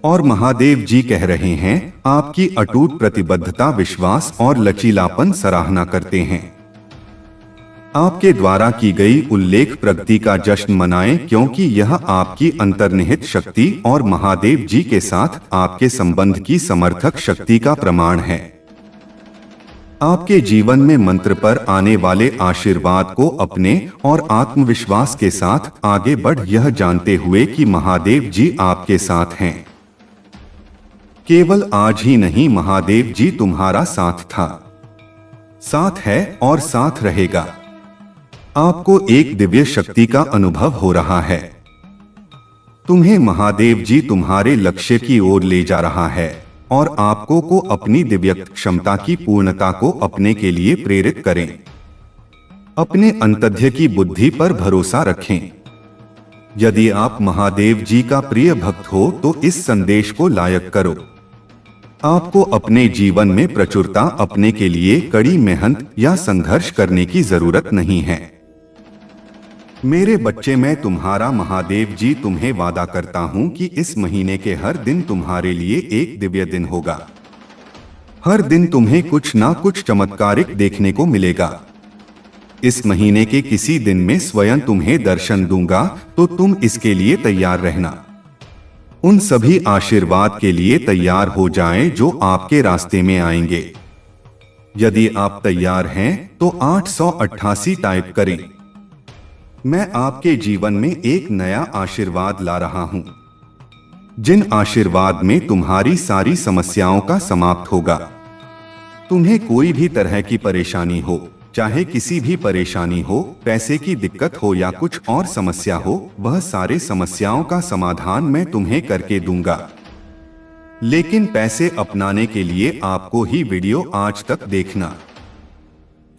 और महादेव जी कह रहे हैं, आपकी अटूट प्रतिबद्धता, विश्वास और लचीलापन सराहना करते हैं। आपके द्वारा की गई उल्लेख प्रगति का जश्न मनाएं, क्योंकि यह आपकी अंतर्निहित शक्ति और महादेव जी के साथ आपके संबंध की समर्थक शक्ति का प्रमाण है। आपके जीवन में मंत्र पर आने वाले आशीर्वाद को अपने और आत्मविश्वास के साथ आगे बढ़, यह जानते हुए कि महादेव जी आपके साथ हैं। केवल आज ही नहीं, महादेव जी तुम्हारा साथ था, साथ है और साथ रहेगा। आपको एक दिव्य शक्ति का अनुभव हो रहा है। तुम्हें महादेव जी तुम्हारे लक्ष्य की ओर ले जा रहा है और आपको को अपनी दिव्य क्षमता की पूर्णता को अपने के लिए प्रेरित करें। अपने अंतध्य की बुद्धि पर भरोसा रखें। यदि आप महादेव जी का प्रिय भक्त हो तो इस संदेश को लायक करो। आपको अपने जीवन में प्रचुरता अपने के लिए कड़ी मेहनत या संघर्ष करने की जरूरत नहीं है। मेरे बच्चे, मैं तुम्हारा महादेव जी तुम्हें वादा करता हूं कि इस महीने के हर दिन तुम्हारे लिए एक दिव्य दिन होगा। हर दिन तुम्हें कुछ ना कुछ चमत्कारिक देखने को मिलेगा। इस महीने के किसी दिन में स्वयं तुम्हें दर्शन दूंगा, तो तुम इसके लिए तैयार रहना। उन सभी आशीर्वाद के लिए तैयार हो जाएं जो आपके रास्ते में आएंगे। यदि आप तैयार हैं तो 888 टाइप करें। मैं आपके जीवन में एक नया आशीर्वाद ला रहा हूं, जिन आशीर्वाद में तुम्हारी सारी समस्याओं का समाप्त होगा। तुम्हें कोई भी तरह की परेशानी हो, चाहे किसी भी परेशानी हो, पैसे की दिक्कत हो या कुछ और समस्या हो, वह सारे समस्याओं का समाधान मैं तुम्हें करके दूंगा। लेकिन पैसे अपनाने के लिए आपको ही वीडियो आज तक देखना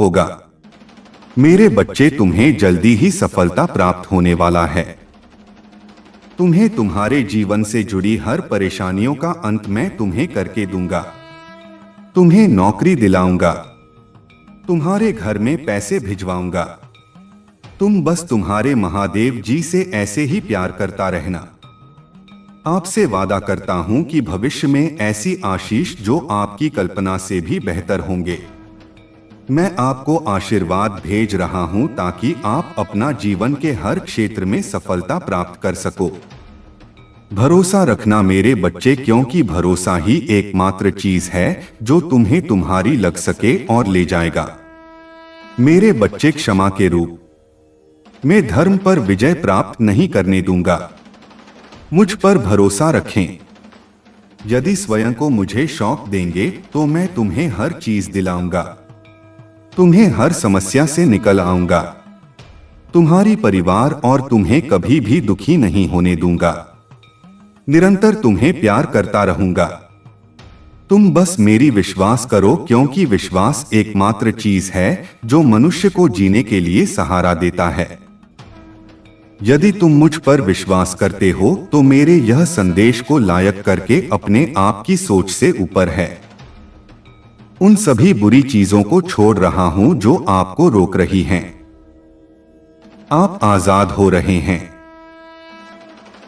होगा। मेरे बच्चे, तुम्हें जल्दी ही सफलता प्राप्त होने वाला है। तुम्हें तुम्हारे जीवन से जुड़ी हर परेशानियों का अंत मैं तुम्हें करके दूंगा। तुम्हें नौकरी दिलाऊंगा, तुम्हारे घर में पैसे भिजवाऊंगा। तुम बस तुम्हारे महादेव जी से ऐसे ही प्यार करता रहना। आपसे वादा करता हूं कि भविष्य में ऐसी आशीष जो आपकी कल्पना से भी बेहतर होंगे। मैं आपको आशीर्वाद भेज रहा हूं ताकि आप अपना जीवन के हर क्षेत्र में सफलता प्राप्त कर सको। भरोसा रखना मेरे बच्चे, क्योंकि भरोसा ही एकमात्र चीज है जो तुम्हें तुम्हारी लग सके और ले जाएगा। मेरे बच्चे, क्षमा के रूप में धर्म पर विजय प्राप्त नहीं करने दूंगा। मुझ पर भरोसा रखें। यदि स्वयं को मुझे शौक देंगे तो मैं तुम्हें हर चीज दिलाऊंगा। तुम्हें हर समस्या से निकल आऊंगा। तुम्हारी परिवार और तुम्हें कभी भी दुखी नहीं होने दूंगा। निरंतर तुम्हें प्यार करता रहूंगा। तुम बस मेरी विश्वास करो, क्योंकि विश्वास एकमात्र चीज है जो मनुष्य को जीने के लिए सहारा देता है। यदि तुम मुझ पर विश्वास करते हो तो मेरे यह संदेश को लायक करके अपने आप की सोच से ऊपर है। उन सभी बुरी चीजों को छोड़ रहा हूं जो आपको रोक रही हैं। आप आजाद हो रहे हैं।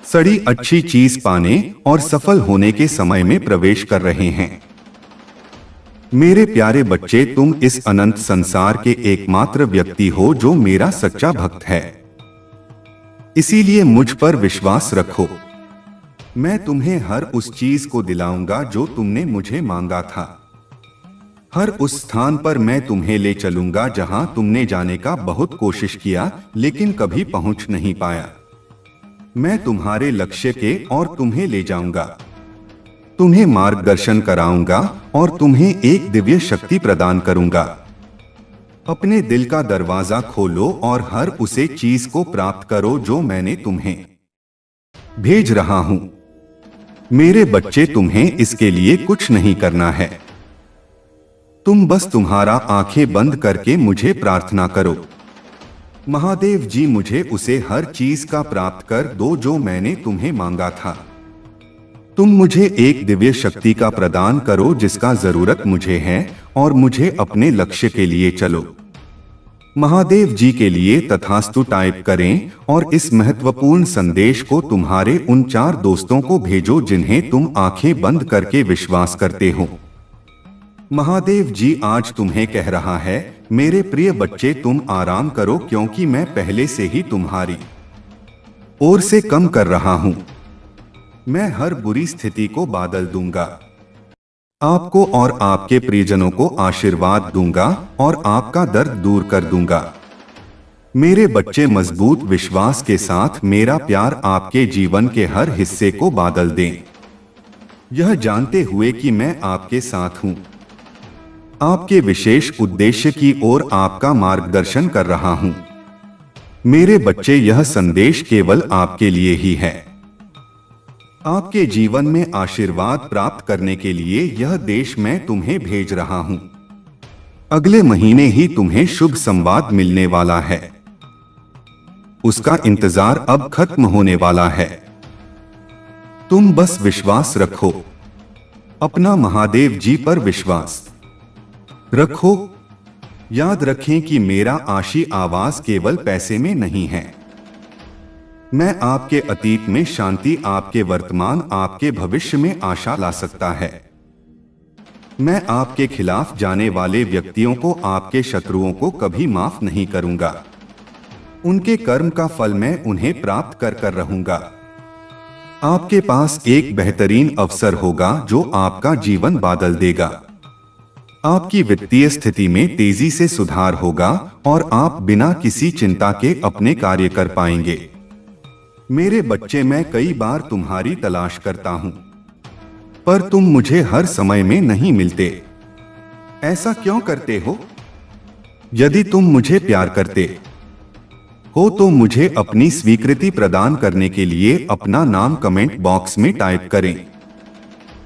सड़ी अच्छी चीज पाने और सफल होने के समय में प्रवेश कर रहे हैं। मेरे प्यारे बच्चे, तुम इस अनंत संसार के एकमात्र व्यक्ति हो जो मेरा सच्चा भक्त है। इसीलिए मुझ पर विश्वास रखो। मैं तुम्हें हर उस चीज को दिलाऊंगा जो तुमने मुझे मांगा था। हर उस स्थान पर मैं तुम्हें ले चलूंगा जहां तुमने जाने का बहुत कोशिश किया लेकिन कभी पहुंच नहीं पाया। मैं तुम्हारे लक्ष्य के और तुम्हें ले जाऊंगा, तुम्हें मार्गदर्शन कराऊंगा और तुम्हें एक दिव्य शक्ति प्रदान करूंगा। अपने दिल का दरवाजा खोलो और हर उसे चीज को प्राप्त करो जो मैंने तुम्हें भेज रहा हूं। मेरे बच्चे, तुम्हें इसके लिए कुछ नहीं करना है। तुम बस तुम्हारा आंखें बंद करके मुझे प्रार्थना करो। महादेव जी, मुझे उसे हर चीज का प्राप्त कर दो जो मैंने तुम्हें मांगा था। तुम मुझे एक दिव्य शक्ति का प्रदान करो जिसका जरूरत मुझे है और मुझे अपने लक्ष्य के लिए चलो। महादेव जी के लिए तथास्तु टाइप करें और इस महत्वपूर्ण संदेश को तुम्हारे उन 4 दोस्तों को भेजो जिन्हें तुम आंखें बंद करके विश्वास करते हो। महादेव जी आज तुम्हें कह रहा है, मेरे प्रिय बच्चे, तुम आराम करो क्योंकि मैं पहले से ही तुम्हारी ओर से कम कर रहा हूं। मैं हर बुरी स्थिति को बादल दूंगा, आपको और आपके प्रियजनों को आशीर्वाद दूंगा और आपका दर्द दूर कर दूंगा। मेरे बच्चे, मजबूत विश्वास के साथ मेरा प्यार आपके जीवन के हर हिस्से को बादल दें, यह जानते हुए कि मैं आपके साथ हूं, आपके विशेष उद्देश्य की ओर आपका मार्गदर्शन कर रहा हूं। मेरे बच्चे, यह संदेश केवल आपके लिए ही है। आपके जीवन में आशीर्वाद प्राप्त करने के लिए यह देश मैं तुम्हें भेज रहा हूं। अगले महीने ही तुम्हें शुभ संवाद मिलने वाला है। उसका इंतजार अब खत्म होने वाला है। तुम बस विश्वास रखो, अपना महादेव जी पर विश्वास रखो। याद रखें कि मेरा आशीर्वाद केवल पैसे में नहीं है। मैं आपके अतीत में शांति, आपके वर्तमान, आपके भविष्य में आशा ला सकता है। मैं आपके खिलाफ जाने वाले व्यक्तियों को, आपके शत्रुओं को कभी माफ नहीं करूंगा। उनके कर्म का फल मैं उन्हें प्राप्त कर रहूंगा। आपके पास एक बेहतरीन अवसर होगा जो आपका जीवन बदल देगा। आपकी वित्तीय स्थिति में तेजी से सुधार होगा और आप बिना किसी चिंता के अपने कार्य कर पाएंगे। मेरे बच्चे, मैं कई बार तुम्हारी तलाश करता हूं, पर तुम मुझे हर समय में नहीं मिलते। ऐसा क्यों करते हो? यदि तुम मुझे प्यार करते हो तो मुझे अपनी स्वीकृति प्रदान करने के लिए अपना नाम कमेंट बॉक्स में टाइप करें।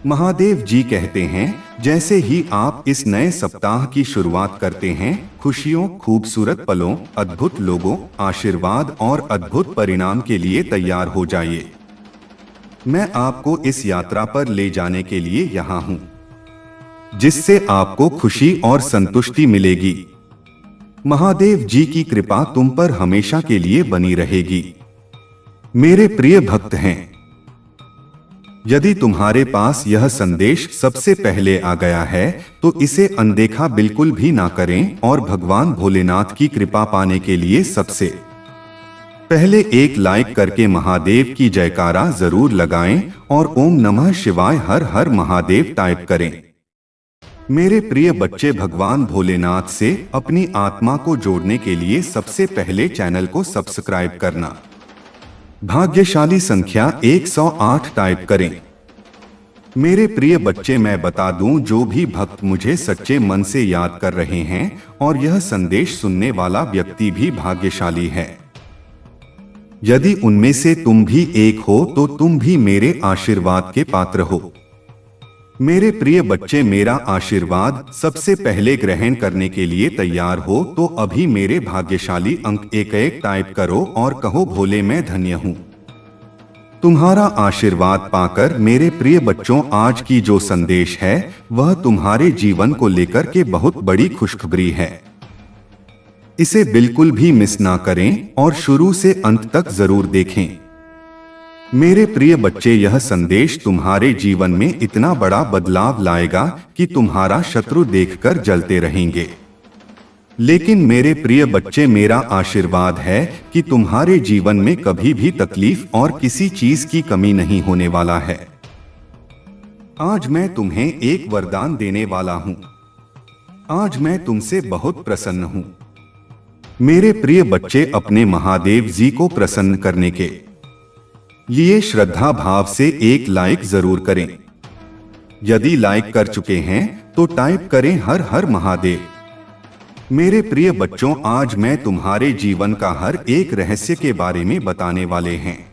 महादेव जी कहते हैं, जैसे ही आप इस नए सप्ताह की शुरुआत करते हैं, खुशियों, खूबसूरत पलों, अद्भुत लोगों, आशीर्वाद और अद्भुत परिणाम के लिए तैयार हो जाइए। मैं आपको इस यात्रा पर ले जाने के लिए यहाँ हूँ, जिससे आपको खुशी और संतुष्टि मिलेगी। महादेव जी की कृपा तुम पर हमेशा के लिए बनी रहेगी। मेरे प्रिय भक्त हैं, यदि तुम्हारे पास यह संदेश सबसे पहले आ गया है तो इसे अनदेखा बिल्कुल भी ना करें और भगवान भोलेनाथ की कृपा पाने के लिए सबसे पहले एक लाइक करके महादेव की जयकारा जरूर लगाएं और ओम नमः शिवाय, हर हर महादेव टाइप करें। मेरे प्रिय बच्चे, भगवान भोलेनाथ से अपनी आत्मा को जोड़ने के लिए सबसे पहले चैनल को सब्सक्राइब करना। भाग्यशाली संख्या 108 टाइप करें। मेरे प्रिय बच्चे, मैं बता दूं, जो भी भक्त मुझे सच्चे मन से याद कर रहे हैं और यह संदेश सुनने वाला व्यक्ति भी भाग्यशाली है। यदि उनमें से तुम भी एक हो तो तुम भी मेरे आशीर्वाद के पात्र हो। मेरे प्रिय बच्चे, मेरा आशीर्वाद सबसे पहले ग्रहण करने के लिए तैयार हो तो अभी मेरे भाग्यशाली अंक 11 टाइप करो और कहो, भोले मैं धन्य हूँ। तुम्हारा आशीर्वाद पाकर मेरे प्रिय बच्चों, आज की जो संदेश है वह तुम्हारे जीवन को लेकर के बहुत बड़ी खुशखबरी है। इसे बिल्कुल भी मिस ना करें और शुरू से अंत तक जरूर देखें। मेरे प्रिय बच्चे, यह संदेश तुम्हारे जीवन में इतना बड़ा बदलाव लाएगा कि तुम्हारा शत्रु देखकर जलते रहेंगे। लेकिन मेरे प्रिय बच्चे, मेरा आशीर्वाद है कि तुम्हारे जीवन में कभी भी तकलीफ और किसी चीज की कमी नहीं होने वाला है। आज मैं तुम्हें एक वरदान देने वाला हूं। आज मैं तुमसे बहुत प्रसन्न हूं। मेरे प्रिय बच्चे, अपने महादेव जी को प्रसन्न करने के लिए श्रद्धा भाव से एक लाइक जरूर करें। यदि लाइक कर चुके हैं तो टाइप करें हर हर महादेव। मेरे प्रिय बच्चों, आज मैं तुम्हारे जीवन का हर एक रहस्य के बारे में बताने वाले हैं।